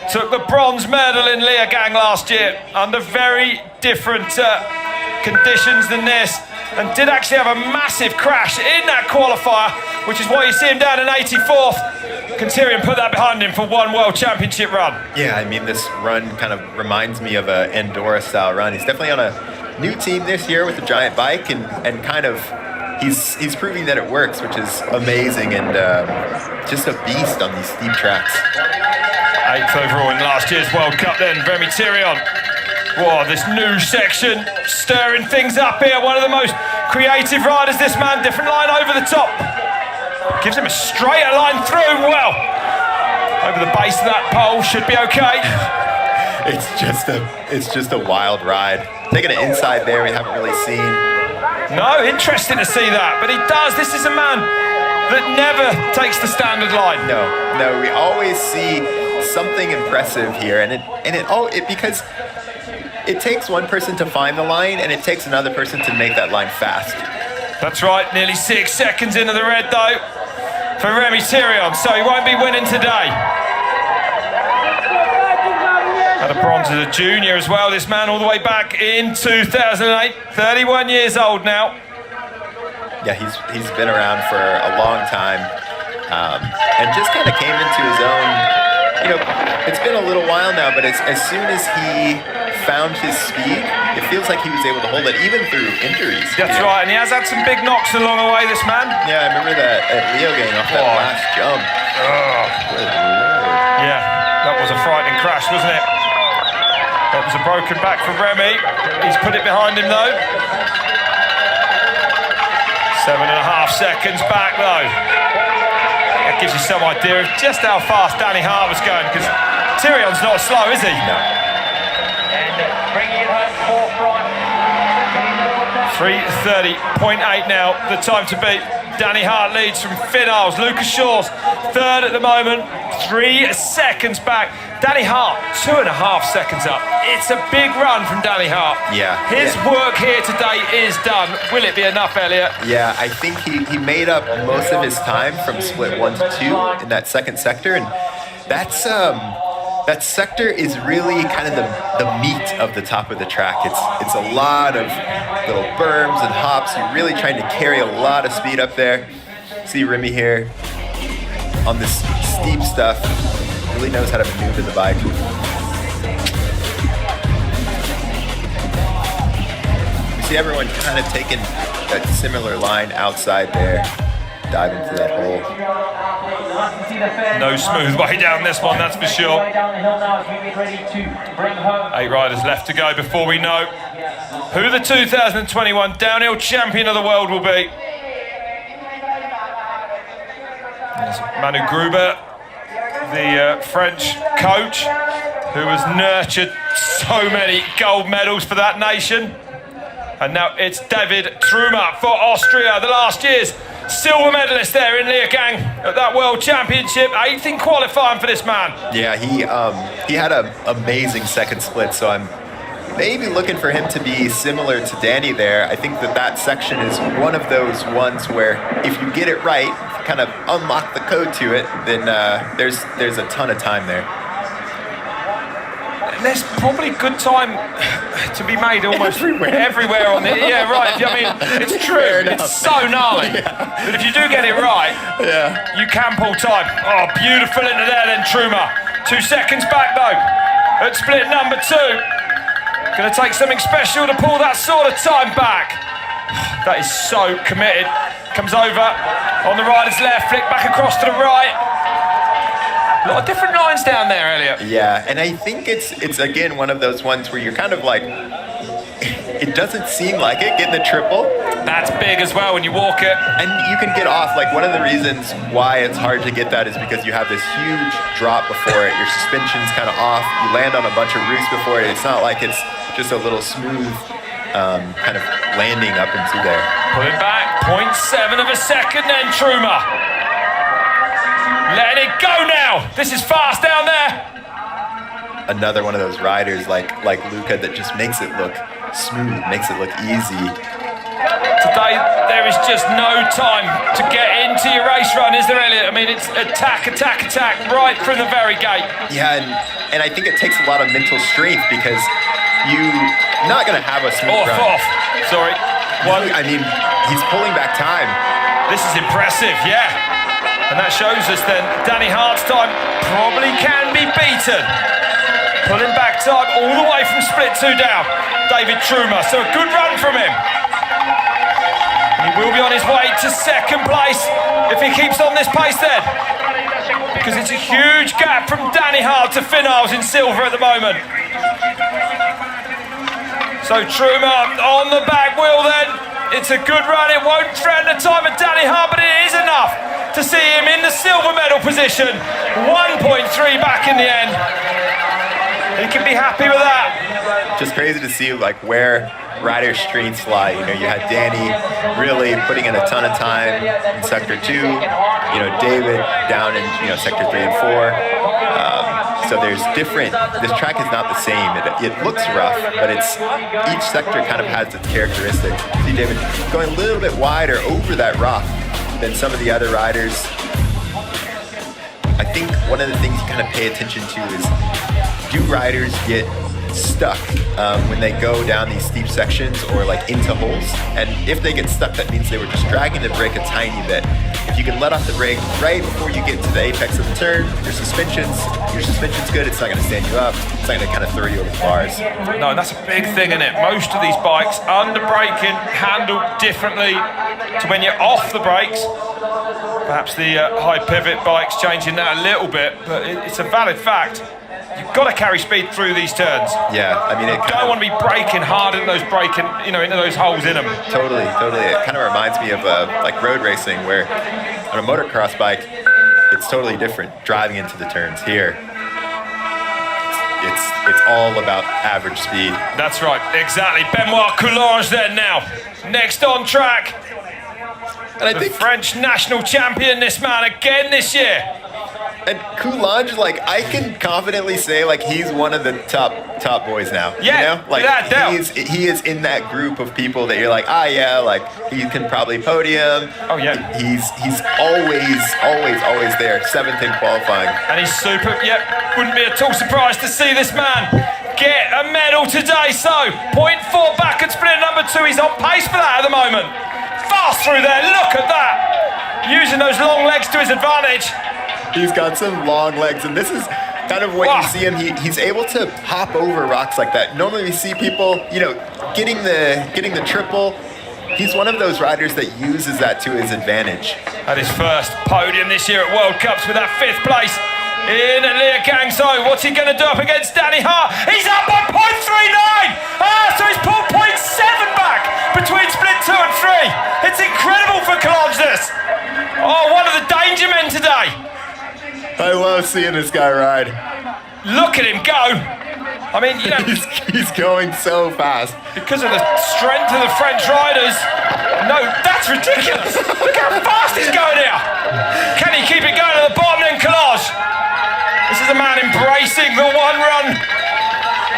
took the bronze medal in Leagang last year under very different conditions than this, and did actually have a massive crash in that qualifier, which is why you see him down in 84th. Tyrion put that behind him for one World Championship run. Yeah, I mean, this run kind of reminds me of a Andorra-style run. He's definitely on a new team this year with a giant bike, and kind of he's proving that it works, which is amazing, and just a beast on these steep tracks. 8th overall in last year's World Cup then, Remy Tyrion. Whoa, this new section stirring things up here. One of the most creative riders, this man. Different line over the top. Gives him a straighter line through. Well, over the base of that pole, should be okay. It's just a wild ride. Taking it inside there, we haven't really seen. No, interesting to see that, but he does. This is a man that never takes the standard line. No, we always see something impressive here, and it because it takes one person to find the line, and it takes another person to make that line fast. That's right, nearly 6 seconds into the red though for Remy Tyrion, so he won't be winning today. Had a bronze as a junior as well, this man, all the way back in 2008, 31 years old now. Yeah, he's been around for a long time, and just kind of came into his own. You know, it's been a little while now, but as soon as he found his speed, it feels like he was able to hold it even through injuries. That's right, and he has had some big knocks along the way, this man. Yeah, I remember that at Leo getting off that last jump. Good Lord. Yeah, that was a frightening crash, wasn't it? That was a broken back for Remy. He's put it behind him though. 7.5 seconds back though. That gives you some idea of just how fast Danny Hart was going, because Tyrion's not slow, is he? No. 3:30.8 now, the time to beat. Danny Hart leads from Iles. Lucas Shaw's third at the moment, 3 seconds back. Danny Hart, 2.5 seconds up. It's a big run from Danny Hart. Yeah. His work here today is done. Will it be enough, Elliot? Yeah, I think he made up most of his time from split 1 to 2 in that second sector, and that's that sector is really kind of the meat of the top of the track. It's a lot of little berms and hops. You're really trying to carry a lot of speed up there. See Remy here on this steep stuff. Really knows how to maneuver the bike. You see everyone kind of taking that similar line outside there. Dive into that hole. No smooth way down this one, that's for sure. 8 riders left to go before we know who the 2021 downhill champion of the world will be. There's Manu Gruber, the French coach, who has nurtured so many gold medals for that nation. And now it's David Thruma for Austria, the last year's silver medalist there in Leagang at that World Championship. 8th in qualifying for this man. Yeah, he had an amazing second split, so I'm maybe looking for him to be similar to Danny there. I think that section is one of those ones where if you get it right, kind of unlock the code to it, then there's a ton of time there. there's probably good time to be made almost everywhere on the. Yeah, right. I mean, it's true. It's so gnarly. But if you do get it right, you can pull time. Oh, beautiful into there then, Thruma. 2 seconds back though. At split number 2. Gonna take something special to pull that sort of time back. That is so committed. Comes over on the rider's left, flick back across to the right. A lot of different lines down there, Elliot. Yeah, and I think it's again one of those ones where you're kind of like, it doesn't seem like it, getting the triple. That's big as well when you walk it. And you can get off, like one of the reasons why it's hard to get that is because you have this huge drop before it. Your suspension's kind of off. You land on a bunch of roots before it. It's not like it's just a little smooth kind of landing up into there. Pull it back, 0.7 of a second then, Thruma. Letting it go now. This is fast down there. Another one of those riders like Luca that just makes it look smooth, makes it look easy. Today, there is just no time to get into your race run, is there, Elliot? I mean, it's attack, attack, attack, right from the very gate. Yeah, and I think it takes a lot of mental strength because you're not going to have a smooth run. Off. Sorry. I mean, he's pulling back time. This is impressive, yeah. And that shows us then Danny Hart's time probably can be beaten. Pulling back time all the way from split 2 down. David Thruma, so a good run from him. And he will be on his way to second place if he keeps on this pace then. Because it's a huge gap from Danny Hart to Finals in silver at the moment. So Thruma on the back wheel then. It's a good run. It won't threaten the time of Danny Hart, but it is enough to see him in the silver medal position. 1.3 back in the end. He can be happy with that. Just crazy to see like where rider strengths lie. You know, you had Danny really putting in a ton of time in sector 2. You know, David down in sector 3 and 4. So there's different. This track is not the same. It looks rough, but it's each sector kind of has its characteristic. See David going a little bit wider over that rock than some of the other riders. I think one of the things you kind of pay attention to is, do riders get stuck when they go down these steep sections or like into holes? And if they get stuck, that means they were just dragging the brake a tiny bit. If you can let off the brake right before you get to the apex of the turn, your suspension's good, it's not going to stand you up, it's not going to kind of throw you over the bars. No, that's a big thing, isn't it? Most of these bikes, under braking, handled differently to when you're off the brakes. Perhaps the high pivot bikes changing that a little bit, but it's a valid fact. You've got to carry speed through these turns. Yeah, I mean, you don't want to be braking hard in those into those holes in them. Totally. It kind of reminds me of like road racing, where on a motocross bike, it's totally different driving into the turns. Here, it's all about average speed. That's right, exactly. Benoit Collage then now, next on track. And I think French national champion, this man again this year. And Collage, like, I can confidently say, like, he's one of the top boys now. Yeah, you know? Like, without doubt. He is in that group of people that you're like, like, he can probably podium. Oh, yeah. He's always there, 7th in qualifying. And he's super, wouldn't be at all surprised to see this man get a medal today. So, 0.4 back at split number 2. He's on pace for that at the moment. Fast through there, look at that. Using those long legs to his advantage. He's got some long legs, and this is kind of what you see him. He's able to hop over rocks like that. Normally we see people, getting the triple. He's one of those riders that uses that to his advantage. At his first podium this year at World Cups with that 5th place in Leah Gangso. What's he going to do up against Danny Hart? He's up by 0.39! So he's pulled 0.7 back between split 2 and 3. It's incredible for Collage, this. Oh, one of the danger men today. I love seeing this guy ride. Look at him go. I mean, he's going so fast. Because of the strength of the French riders. No, that's ridiculous. Look how fast he's going here. Can he keep it going to the bottom then, Collage? This is a man embracing the one-run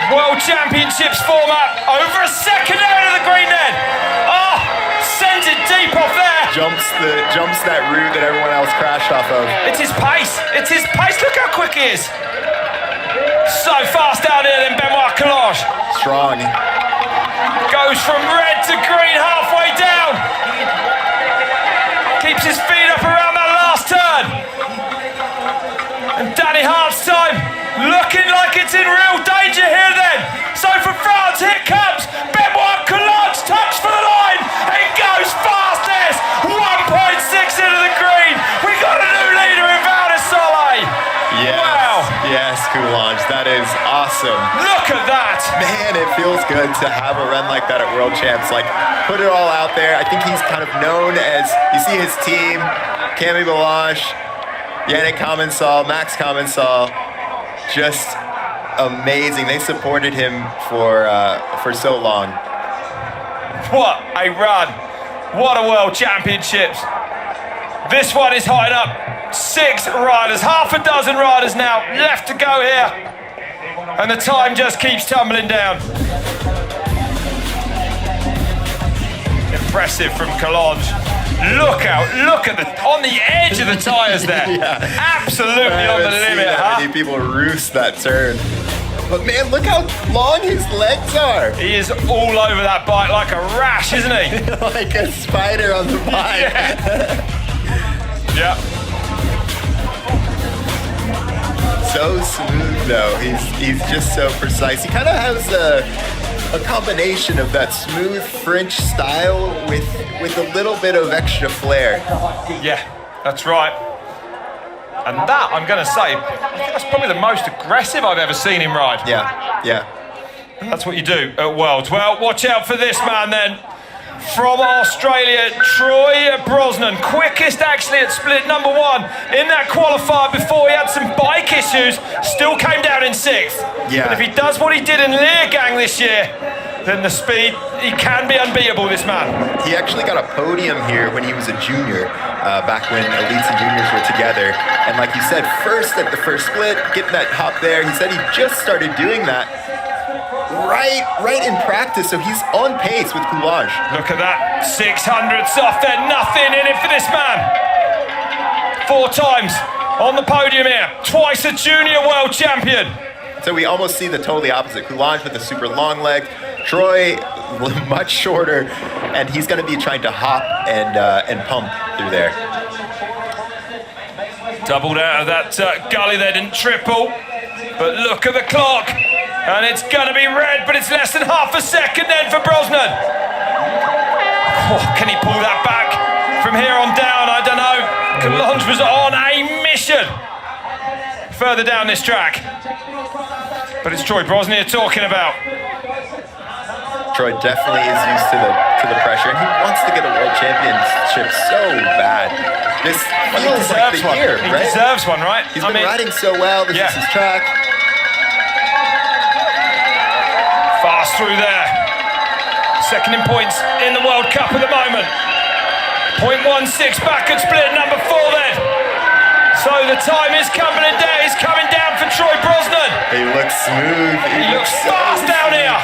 World Championships format. Over a second out of the Greenland. Sends it deep off there. Jumps that route that everyone else crashed off of. It's his pace. Look how quick he is. So fast down here then, Benoit Collage. Strong. Goes from red to green halfway down. Keeps his feet up around that last turn. And Danny Hart's time looking like it's in real danger here then. So for France, here comes Benoit Collage, touch for the line. It goes fastest, 1.6 into the green. We got a new leader in Val di Sole. Yes. Wow. Yes, Collage, that is awesome. Look at that. Man, it feels good to have a run like that at World Champs. Like, put it all out there. I think he's kind of known as, you see his team, Camille Ballanche, Yannick Commensal, Max Commensal, just amazing. They supported him for so long. What a run. What a World Championships. This one is high up. 6 riders, half a dozen riders now left to go here. And the time just keeps tumbling down. Impressive from Collage. Look out, look at on the edge of the tyres there. Yeah. Absolutely on the limit, that many people roost that turn. But man, look how long his legs are. He is all over that bike like a rash, isn't he? Like a spider on the bike. Yeah. So smooth though. He's just so precise. He kind of has a combination of that smooth French style with a little bit of extra flair. Yeah, that's right. And that, I'm going to say, I think that's probably the most aggressive I've ever seen him ride. Yeah. And that's what you do at Worlds. Well, watch out for this man then. From Australia, Troy Brosnan, quickest actually at split number 1 in that qualifier before he had some bike issues, still came down in 6th. Yeah. But if he does what he did in Leergang this year, then the speed, he can be unbeatable, this man. He actually got a podium here when he was a junior, back when elites and juniors were together. And like you said, first at the first split, getting that hop there, he said he just started doing that right in practice, so he's on pace with Collage. Look at that, 600ths off there, nothing in it for this man. 4 times on the podium here, twice a junior world champion. So we almost see the totally opposite. Collage with a super long leg, Troy much shorter, and he's going to be trying to hop and pump through there. Doubled out of that gully there, didn't triple, but look at the clock. And it's going to be red, but it's less than half a second then for Brosnan. Oh, can he pull that back from here on down? I don't know. Collage was on a mission further down this track. But it's Troy Brosnan you're talking about. Troy definitely is used to the pressure, and he wants to get a world championship so bad. This feels like the year, right? He deserves one, right? He's been riding so well. This is his track. Fast through there. Second in points in the World Cup at the moment. 0.16 back at split number 4 then. So the time is coming down for Troy Brosnan. He looks smooth. He looks fast down here.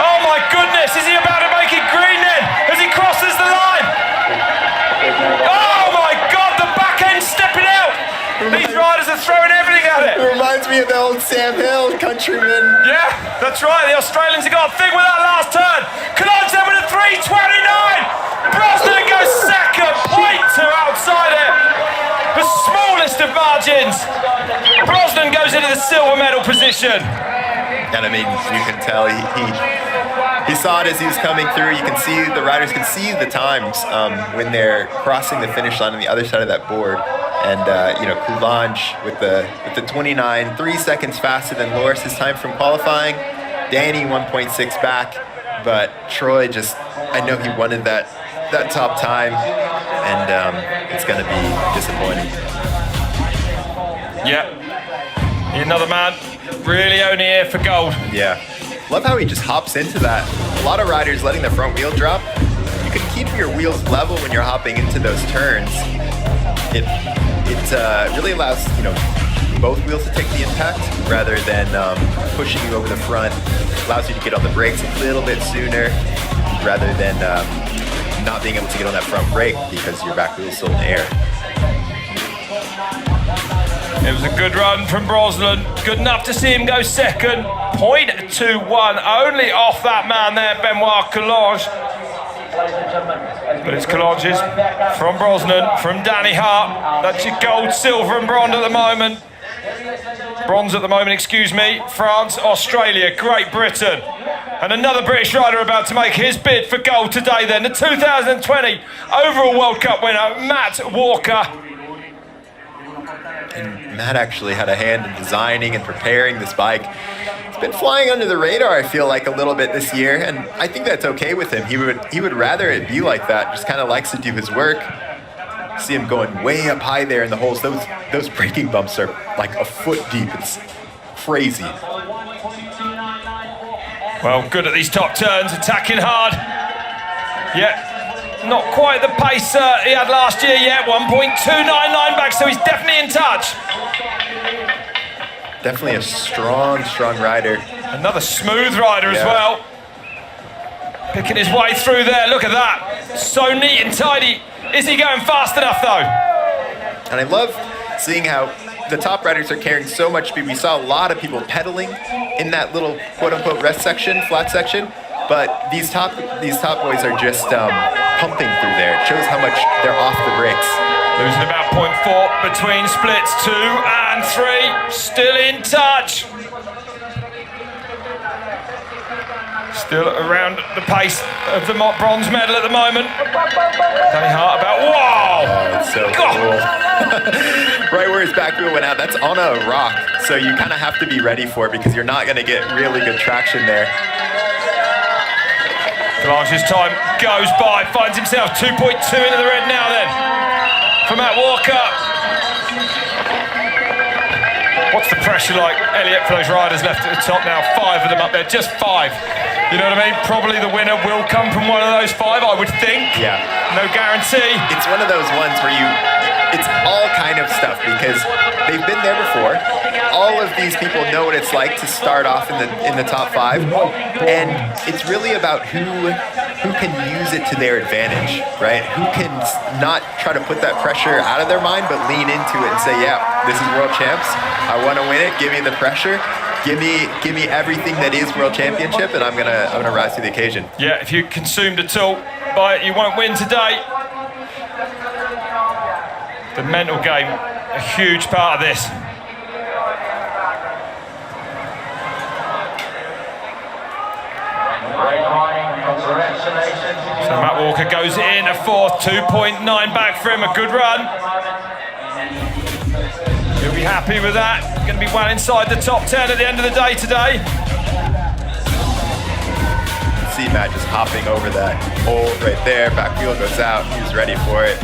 Oh my goodness, is he about to make it green then? As he crosses the line. Oh my God, the back end stepping out. These riders are throwing everything at it. It reminds me of the old Sam Hill countryman. Yeah, that's right. The Australians have got a thing with that last turn. Collage there with a 3:29. Brosnan goes second, 0.2 outside it. The smallest of margins. Brosnan goes into the silver medal position. And I mean, you can tell he saw it as he was coming through. You can see the riders can see the times when they're crossing the finish line on the other side of that board. And Collage with the 29, 3 seconds faster than Loris's time from qualifying. Danny 1.6 back, but Troy just, I know he wanted that top time, and it's going to be disappointing. Yeah, another man really only here for gold. Yeah, love how he just hops into that. A lot of riders letting the front wheel drop. You can keep your wheels level when you're hopping into those turns. It really allows both wheels to take the impact rather than pushing you over the front. Allows you to get on the brakes a little bit sooner rather than not being able to get on that front brake because your back wheel is still in the air. It was a good run from Brosnan. Good enough to see him go second. 0.21 only off that man there, Benoit Collage. But it's Collages from Brosnan, from Danny Hart. That's your gold, silver and bronze at the moment. Bronze at the moment, excuse me. France, Australia, Great Britain. And another British rider about to make his bid for gold today then. The 2020 overall World Cup winner, Matt Walker. And Matt actually had a hand in designing and preparing this bike. It's been flying under the radar, I feel like, a little bit this year, and I think that's okay with him. He would rather it be like that, just kind of likes to do his work. See him going way up high there in the holes. Those braking bumps are like a foot deep. It's crazy. Well, good at these top turns, attacking hard. Yeah. Not quite the pace he had last year yet, 1.299 back, so he's definitely in touch. Definitely a strong rider. Another smooth rider as well. Picking his way through there, look at that. So neat and tidy. Is he going fast enough though? And I love seeing how the top riders are carrying so much speed. We saw a lot of people pedaling in that little quote-unquote rest section, flat section. But these top boys are just pumping through there. It shows how much they're off the brakes. Losing about 0.4 between splits 2 and 3. Still in touch. Still around the pace of the bronze medal at the moment. Danny Hart about, whoa! Oh, it's so cool. Right where his back wheel went out, that's on a rock. So you kind of have to be ready for it because you're not going to get really good traction there. Collage's time goes by, finds himself 2.2 into the red now then. For Matt Walker. What's the pressure like, Elliot, for those riders left at the top now? 5 of them up there, just 5. You know what I mean? Probably the winner will come from one of those 5, I would think. Yeah. No guarantee. It's one of those ones where it's all kind of stuff because they've been there before. All of these people know what it's like to start off in the top 5, and it's really about who can use it to their advantage, right? Who can not try to put that pressure out of their mind, but lean into it and say, yeah, this is world champs. I want to win it. Give me the pressure. Give me everything that is world championship, and I'm gonna rise to the occasion. Yeah, if you consumed at all by it, you won't win today. The mental game, a huge part of this. So Matt Walker goes in a 4th, 2.9 back for him, a good run. He'll be happy with that. Going to be well inside the top 10 at the end of the day today. See Matt just hopping over that hole right there. Back wheel goes out. He's ready for it.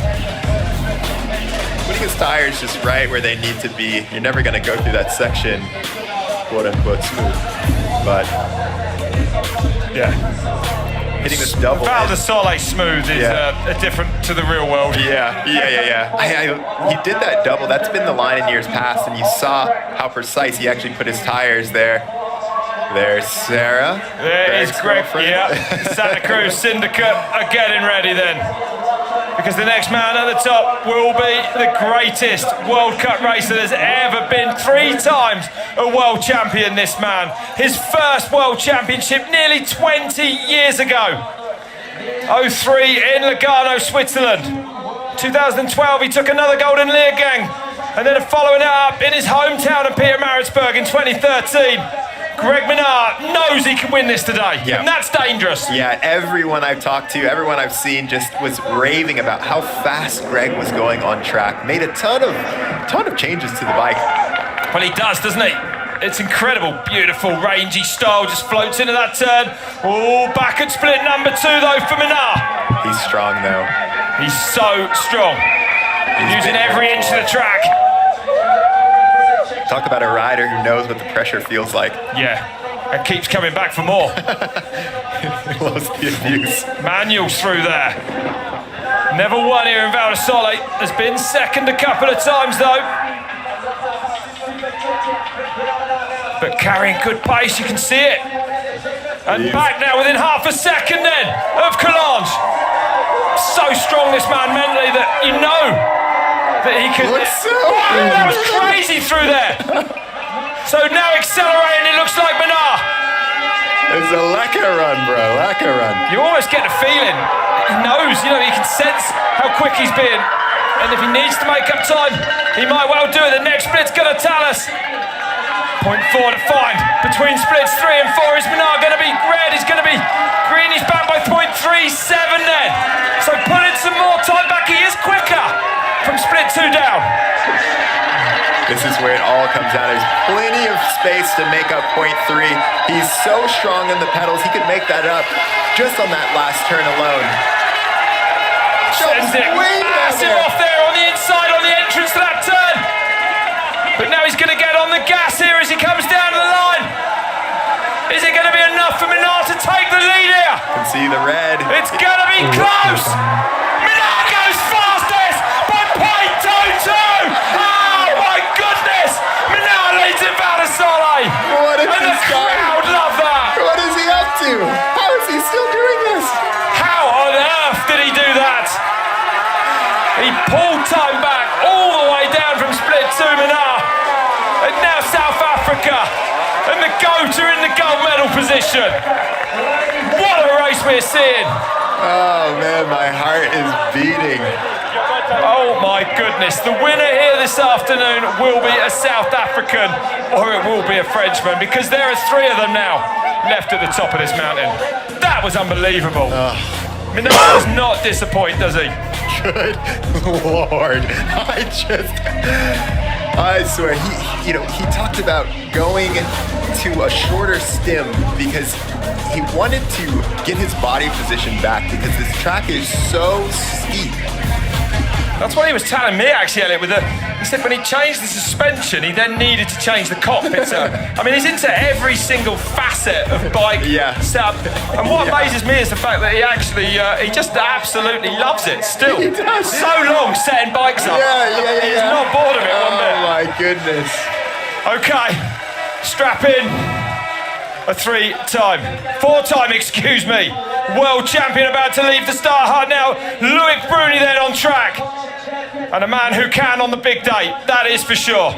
Putting his tires just right where they need to be. You're never going to go through that section, quote unquote, smooth. But yeah, hitting this double. Val de Sole smooth is different to the real world. Yeah. He did that double. That's been the line in years past, and you saw how precise he actually put his tires there. There's Sarah. There is Greg. Yeah, Santa Cruz Syndicate are getting ready then. Because the next man at the top will be the greatest World Cup racer there's ever been. 3 times a world champion, this man. His first world championship nearly 20 years ago. 03 in Lugano, Switzerland. 2012, he took another gold in Leergang. And then following it up in his hometown of Pietermaritzburg in 2013. Greg Minnaar knows he can win this today, and that's dangerous. Yeah, everyone I've talked to, everyone I've seen just was raving about how fast Greg was going on track. Made a ton of changes to the bike. Well, he does, doesn't he? It's incredible, beautiful, rangy style, just floats into that turn. Oh, back at split number 2 though for Minnaar. He's strong though. He's so strong. He's using every inch of the track. Talk about a rider who knows what the pressure feels like. Yeah, and keeps coming back for more. Loves the abuse. Manuals through there. Never won here in Val de Sole. Has been second a couple of times though. But carrying good pace, you can see it. And back now within half a second then of Collage. So strong this man mentally that you know that he could. Looks so Wow, that was crazy through there. So now accelerating, it looks like Minnaar. It's a lacquer run, bro. Lacquer run. You almost get the feeling he knows, you can sense how quick he's been. And if he needs to make up time, he might well do it. The next split's going to tell us. 0.4 to find. Between splits 3 and 4 is Minnaar going to be red, he's going to be green, he's back by 0.37 then. So put in some more time back, he is quicker from split 2 down. This is where it all comes out. There's plenty of space to make up 0.3. He's so strong in the pedals, he could make that up just on that last turn alone. Sends it massive off there on the inside, on the entrance to that turn. But now he's going to get on the gas here as he comes down to the line. Is it going to be enough for Minnaar to take the lead here? You can see the red. It's going to be close. Minnaar goes fastest by 0.22. Oh my goodness. Minnaar leads in Valdersole. What is and this the guy? crowd love that. What is he up to? How is he still doing this? How on earth did he do that? He pulled time back all the way down from split 2, Minnaar. And now South Africa and the GOAT are in the gold medal position. What a race we're seeing. Oh man, my heart is beating. Oh my goodness. The winner here this afternoon will be a South African or it will be a Frenchman because there are 3 of them now left at the top of this mountain. That was unbelievable. Minnaar does not disappoint, does he? Good Lord. I swear, he talked about going to a shorter stim because he wanted to get his body position back because this track is so steep. That's what he was telling me actually, Elliot, he said when he changed the suspension, he then needed to change the cockpit. I mean, he's into every single facet of bike setup. And what amazes me is the fact that he actually, he just absolutely loves it still. He does. So long setting bikes up. Yeah. He's not bored of it one bit. Oh my goodness. Okay, strap in. A 4-time, excuse me, world champion about to leave the start hut now. Loic Bruni then on track. And a man who can on the big day, that is for sure.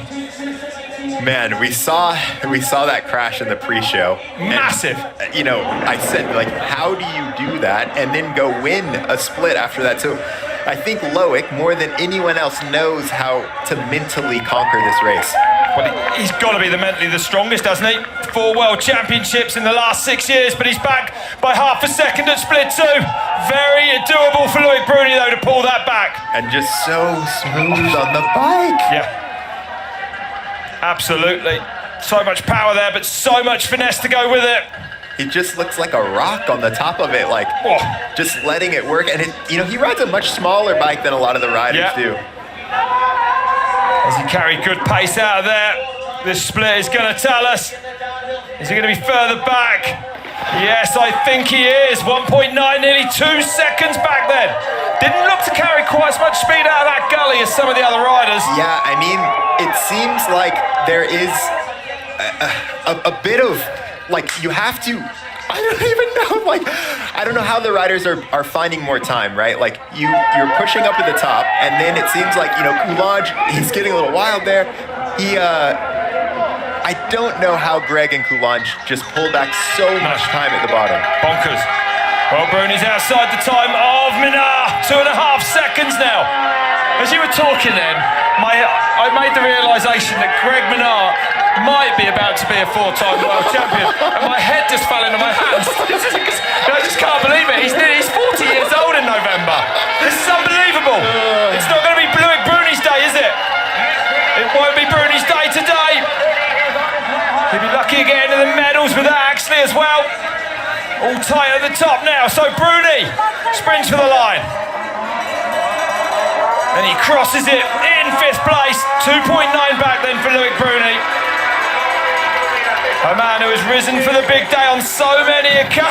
Man, we saw that crash in the pre-show. Massive. And, I said, how do you do that and then go win a split after that? So I think Loic, more than anyone else, knows how to mentally conquer this race. Well, he's got to be mentally the strongest, doesn't he? 4 world championships in the last 6 years, but he's back by half a second at split 2. Very doable for Loic Bruni, though, to pull that back. And just so smooth on the bike. Yeah. Absolutely. So much power there, but so much finesse to go with it. He just looks like a rock on the top of it, just letting it work. And he rides a much smaller bike than a lot of the riders do. As he carried good pace out of there, this split is going to tell us. Is he going to be further back? Yes, I think he is. 1.9, nearly 2 seconds back then. Didn't look to carry quite as much speed out of that gully as some of the other riders. Yeah, I mean, it seems like there is a bit of, you have to, I don't even know, I don't know how the riders are finding more time, right? You're pushing up to the top, and then it seems like, Collage, he's getting a little wild there. I don't know how Greg and Collage just pull back so much time at the bottom. Bonkers. Well, Bruni's outside the time of Minnaar. 2.5 seconds now. As you were talking then, I made the realisation that Greg Minnaar might be about to be a 4-time world champion, and my head just fell into my hands. I just can't believe it. He's 40 years old in November. This is unbelievable. It's not going to be Loic Bruni's day, is it? It won't be Bruni's day today. He'll be lucky again in the medals with that actually as well. All tight at the top now. So Bruni sprints for the line. And he crosses it in 5th place. 2.9 back then for Loic Bruni. A man who has risen for the big day on so many occasions.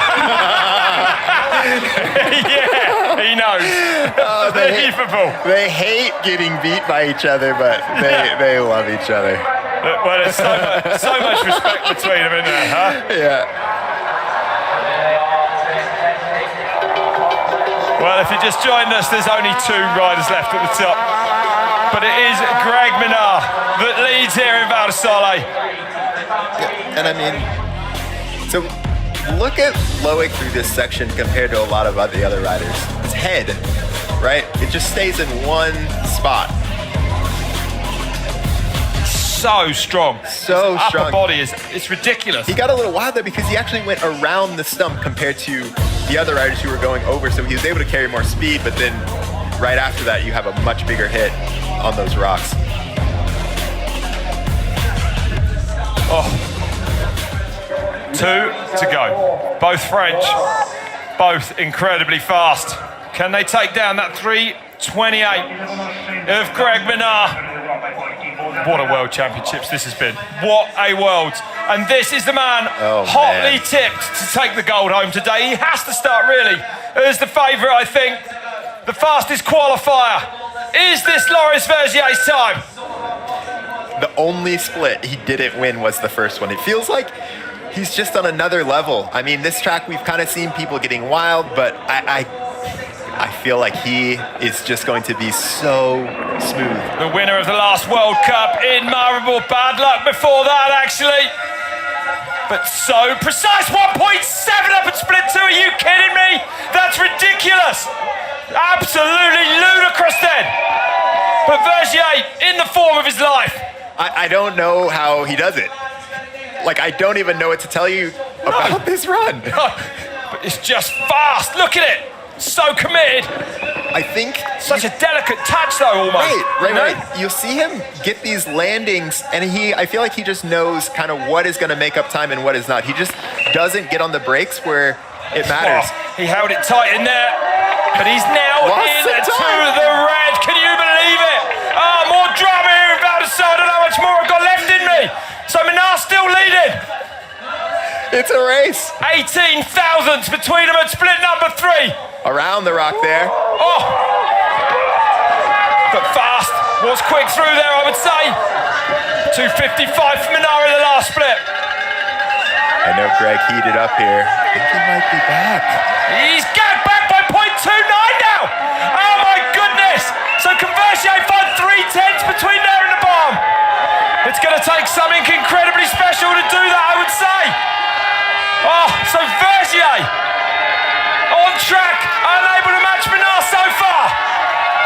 Yeah, he knows. They hate getting beat by each other, but they love each other. Well, there's so much respect between them, isn't there, huh? Yeah. Well, if you just joined us, there's only 2 riders left at the top. But it is Greg Minnaar that leads here in Val di Sole. And I mean, so look at Loic through this section compared to a lot of the other riders. His head, right? It just stays in one spot. So strong. So His strong. upper body it's ridiculous. He got a little wild there because he actually went around the stump compared to the other riders who were going over, so he was able to carry more speed, but then right after that you have a much bigger hit on those rocks. Oh. 2 to go. Both French, both incredibly fast. Can they take down that 3:28 of Greg Minnaar? What a World Championships this has been. What a world. And this is the man hotly tipped to take the gold home today. He has to start really as the favourite, I think. The fastest qualifier. Is this Loris Vergier's time? The only split he didn't win was the first one. It feels like he's just on another level. I mean, this track we've kind of seen people getting wild, but I feel like he is just going to be so smooth. The winner of the last World Cup in Maribor. Bad luck before that, actually. But so precise. 1.7 up at split 2. Are you kidding me? That's ridiculous. Absolutely ludicrous then. But Vergier in the form of his life. I don't know how he does it. Like, I don't even know what to tell you about this run. No, but it's just fast. Look at it. So committed. I think Such a delicate touch though, almost. Right. You'll see him get these landings, and I feel like he just knows kind of what is going to make up time and what is not. He just doesn't get on the brakes where it matters. Oh, he held it tight in there, but he's now Lost into the time. the red. Can you believe it? Oh, more drama here in Val di Sole. I don't know how much more I've got left in me. So Minnaar still leading. It's a race. 18 thousandths between them at split number 3. Around the rock there. Oh! But fast. Was quick through there, I would say. 2:55 for Minnaar in the last split. I know Greg heated up here. I think he might be back. He's got back by 0.29 now. Oh my goodness. So Vergier find 3/10 between there and the bomb. It's going to take something incredibly special to do that, I would say. Oh, so Vergier on track, unable to match Minnaar so far.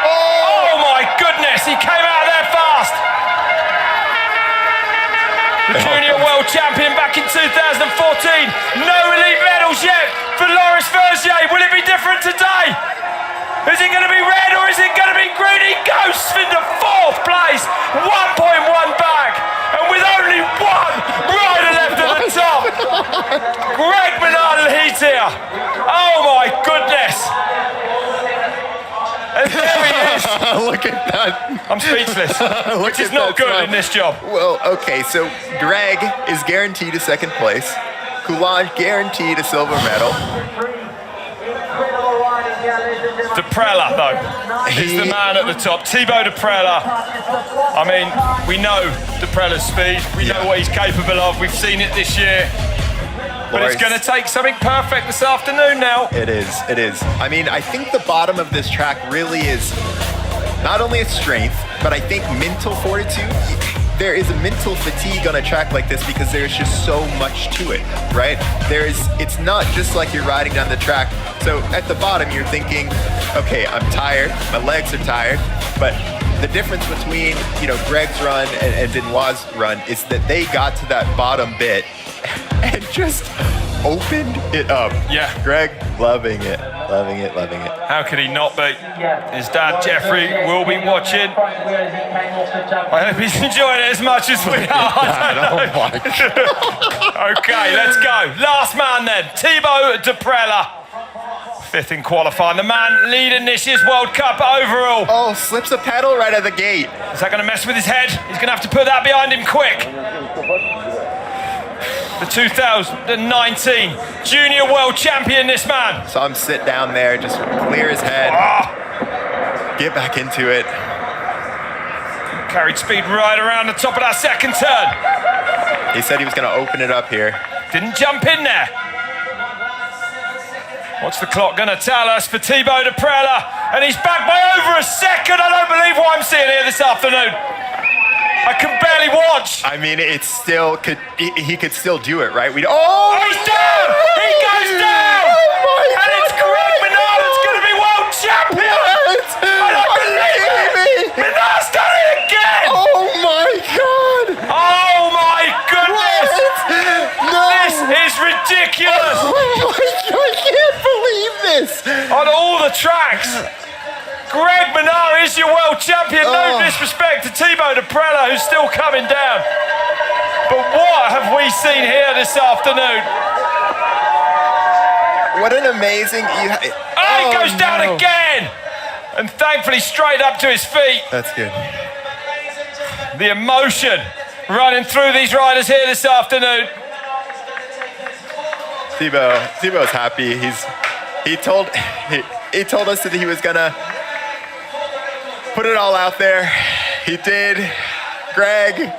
Oh my goodness, he came out of there fast. The junior world champion back in 2014. No elite medals yet for Loris Vergier. Will it be different today? Is it going to be red or is it going to be green? He goes into 4th place, 1.1 back, and with only one rider left at the top. Greg Minnaar leads here. Oh my goodness. And there he is. Look at that. I'm speechless. Which is not good in this job. Well, okay, so Greg is guaranteed a 2nd place. Collage guaranteed a silver medal. Deprella, though, is the man at the top. Thibaut Deprella. I mean, we know Deprella's speed. We know what he's capable of. We've seen it this year. But it's going to take something perfect this afternoon now. It is. I mean, I think the bottom of this track really is not only its strength, but I think mental fortitude. There is a mental fatigue on a track like this because there's just so much to it, right? It's not just like you're riding down the track. So at the bottom, you're thinking, okay, I'm tired, my legs are tired, but the difference between, Greg's run and Benoit's run is that they got to that bottom bit and just opened it up. Yeah. Greg, loving it. How could he not be? His dad, Jeffrey, will be watching. I hope he's enjoying it as much as we are. Oh my God. Okay, let's go. Last man then, Thibaut Deprella. 5th in qualifying. The man leading this year's World Cup overall. Oh, slips a pedal right at the gate. Is that going to mess with his head? He's going to have to put that behind him quick. The 2019 junior world champion, this man. Saw him sit down there, just clear his head, get back into it. Carried speed right around the top of that 2nd turn. He said he was going to open it up here. Didn't jump in there. What's the clock going to tell us for Thibaut Deprella? And he's back by over a second. I don't believe what I'm seeing here this afternoon. I can barely watch. I mean, it's still he could still do it, right? He's down! He goes down! And it's Greg Minnaar that's going to be world champion! What? I don't believe it! Minnaar's done it again! Oh my God! Oh my goodness! No! This is ridiculous! Oh my God, I can't believe this! On all the tracks! Greg Minnaar is your world champion. No disrespect to Thibaut Deprella, who's still coming down. But what have we seen here this afternoon? What an amazing... He goes down again! And thankfully straight up to his feet. That's good. The emotion running through these riders here this afternoon. Thibaut's happy. He told us that he was gonna put it all out there. He did. Greg,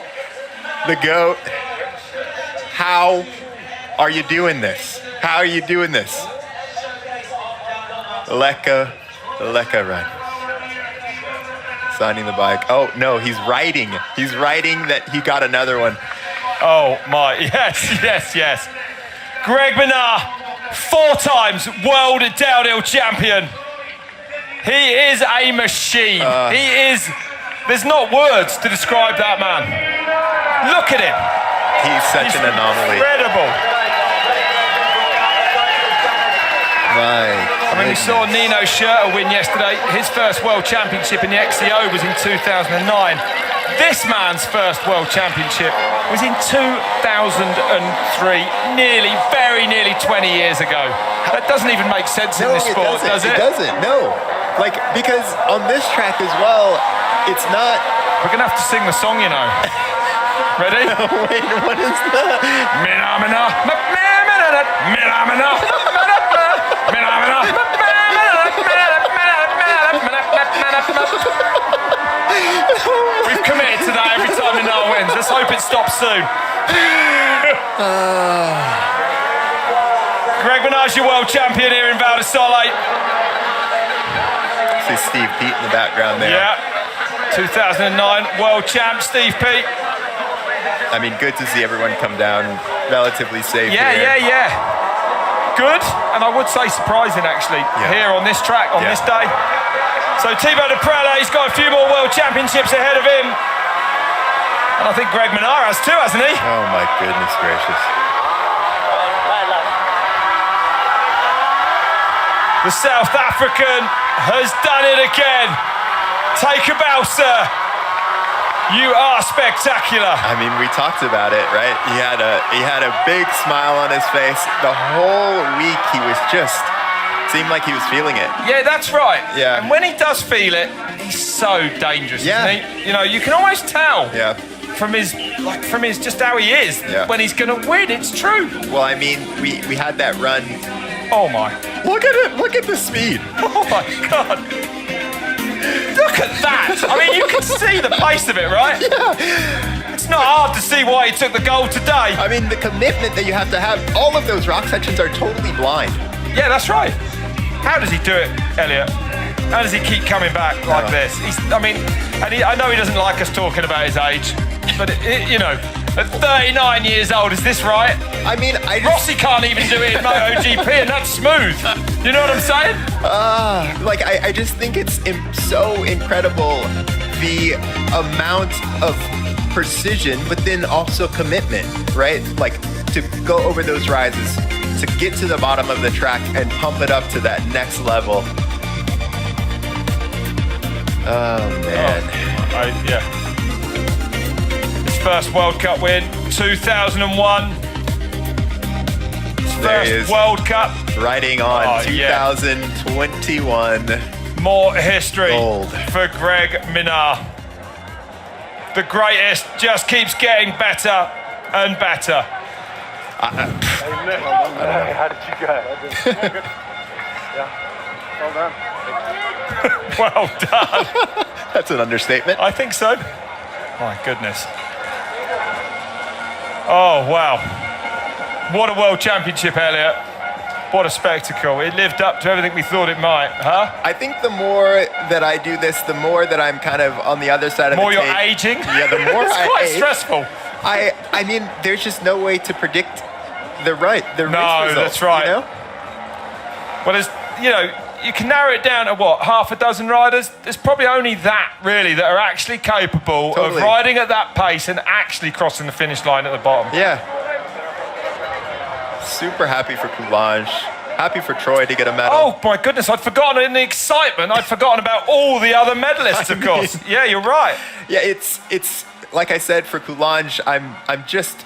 the GOAT. How are you doing this? How are you doing this? The Leka run. Signing the bike. Oh no, he's writing. He's writing that he got another one. Oh my, yes. Greg Minnaar, 4 times world downhill champion. He is a machine. There's not words to describe that man. Look at him. He's such an anomaly. Incredible. My We saw Nino Schurter win yesterday. His first world championship in the XCO was in 2009. This man's first world championship was in 2003, very nearly 20 years ago. That doesn't even make sense in this sport, does it? It doesn't, no. Like, because on this track as well, it's not... We're going to have to sing the song, you know. Ready? Wait, what is that? Minnaar, Minnaar, Minnaar, Minnaar, Minnaar, Minnaar, We've committed to that every time Minnaar wins. Let's hope it stops soon. Greg Minnaar's your world champion here in Val di Sole. See Steve Pete in the background there. Yeah, 2009 world champ Steve Pete. I mean, good to see everyone come down relatively safe here. Yeah. Good, and I would say surprising actually, here on this track, on this day. So Thibaut Deprella, he's got a few more world championships ahead of him. And I think Greg Minnaar has too, hasn't he? Oh my goodness gracious. The South African has done it again. Take a bow, sir. You are spectacular. I mean, we talked about it, right? He had a big smile on his face. The whole week he was just seemed like he was feeling it. Yeah, that's right. Yeah. And when he does feel it, he's so dangerous, Yeah. isn't he? You know, you can almost tell Yeah. from his just how he is when he's gonna win. It's true. Well, I mean, we had that run. Oh my. Look at it. Look at the speed. Oh my God. Look at that. I mean, you can see the pace of it, right? Yeah. It's not hard to see why he took the gold today. I mean, the commitment that you have to have. All of those rock sections are totally blind. Yeah, that's right. How does he do it, Elliot? How does he keep coming back like this? I know he doesn't like us talking about his age, but you know, at 39 years old, is this right? I mean, Rossi can't even do it in MotoGP, and that's smooth. You know what I'm saying? I just think it's so incredible the amount of precision, but then also commitment, right? Like to go over those rises, to get to the bottom of the track and pump it up to that next level. Oh man. His first World Cup win, 2001. His first World Cup. Riding on 2021. More history Gold. for Greg Minnaar. The greatest just keeps getting better and better. How did you go? Well done. Well done. That's an understatement. I think so. My goodness. Oh, wow. What a world championship, Elliot. What a spectacle. It lived up to everything we thought it might, huh? I think the more that I do this, the more that I'm kind of on the other side of More the you're tape. aging? Yeah, the more It's I quite age. stressful. I mean, there's just no way to predict the race results, that's right. You know? Well, there's, you can narrow it down to what, half a dozen riders? There's probably only that, really, that are actually capable Totally. of riding at that pace and actually crossing the finish line at the bottom. Yeah. Super happy for Collage. Happy for Troy to get a medal. Oh, my goodness, I'd forgotten in the excitement. I'd forgotten about all the other medalists, of course. Yeah, you're right. Yeah, it's like I said, for Collage, I'm just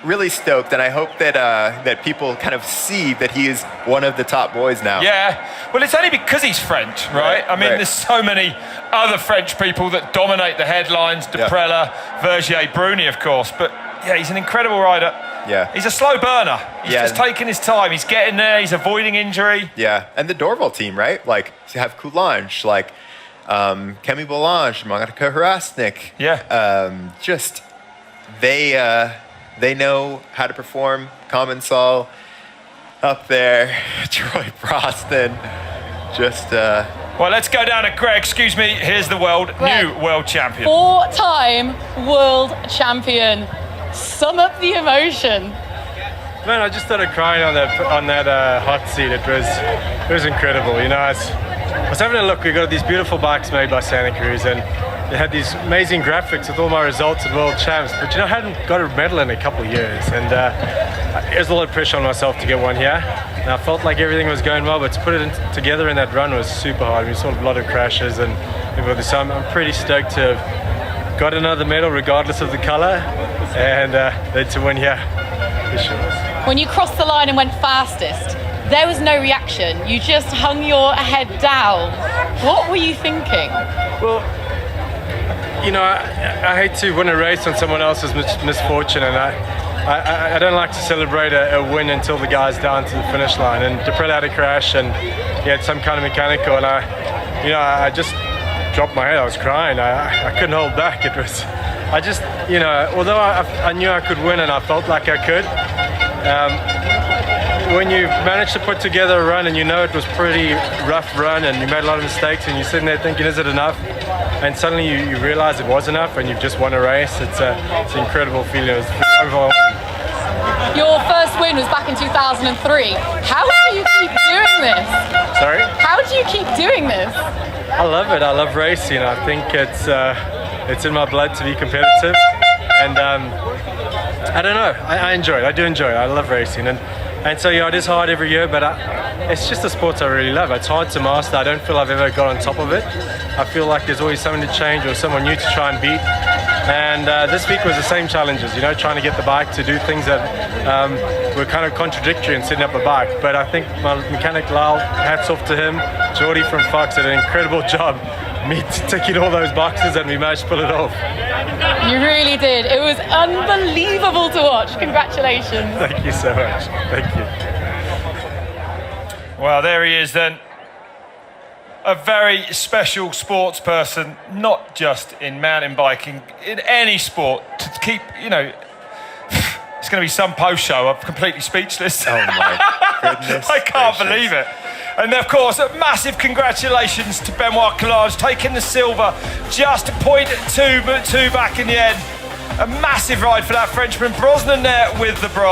really stoked, and I hope that that people kind of see that he is one of the top boys now. Yeah, well, it's only because he's French, right? I mean, right. there's so many other French people that dominate the headlines, Deprella, Vergier, Bruni, of course, but yeah, he's an incredible rider. Yeah. He's a slow burner. He's Yeah. just taking his time. He's getting there. He's avoiding injury. Yeah, and the Dorval team, right? Like, you have Collage, like Kemi Bolange, Monica Harasnik. Yeah. Just, they know how to perform. Commensal up there, Troy Brosnan, just... Well, let's go down to Greg. Excuse me. Here's the Greg. new world champion. 4-time world champion. Sum up the emotion. Man, I just started crying on that hot seat. It was incredible. You know, I was having a look. We got these beautiful bikes made by Santa Cruz, and they had these amazing graphics with all my results at World Champs. But I hadn't got a medal in a couple of years, and it was a lot of pressure on myself to get one here. And I felt like everything was going well, but to put it together in that run was super hard. We saw a lot of crashes and everything. So I'm pretty stoked to have got another medal regardless of the color, and then to win here. For sure. When you crossed the line and went fastest, there was no reaction. You just hung your head down. What were you thinking? Well, you know, I hate to win a race on someone else's misfortune, and I don't like to celebrate a win until the guy's down to the finish line. And Deprella had a crash, and he had some kind of mechanical, and I just dropped my head. I was crying. I couldn't hold back. It was, I just, although I knew I could win, and I felt like I could. When you manage to put together a run and you know it was pretty rough run and you made a lot of mistakes and you're sitting there thinking, is it enough? And suddenly you realize it was enough and you've just won a race. It's an incredible feeling. It was overwhelming. Your first win was back in 2003. How do you keep doing this? Sorry? How do you keep doing this? I love it. I love racing. I think it's in my blood to be competitive. And I don't know. I enjoy it. I do enjoy it. I love racing. And so, it is hard every year, but it's just a sport I really love. It's hard to master. I don't feel I've ever got on top of it. I feel like there's always something to change or someone new to try and beat. And this week was the same challenges, trying to get the bike to do things that were kind of contradictory in setting up a bike. But I think my mechanic Lyle, hats off to him. Jordy from Fox did an incredible job me ticking all those boxes, and we managed to pull it off. You really did. It was unbelievable to watch. Congratulations. Thank you so much. Thank you. Well, there he is then. A very special sports person, not just in mountain biking, in any sport. To keep, it's going to be some post show. I'm completely speechless. Oh my goodness. I can't gracious. believe it. And of course, a massive congratulations to Benoit Collage, taking the silver, just 0.2 back in the end. A massive ride for that Frenchman. Brosnan there with the bronze.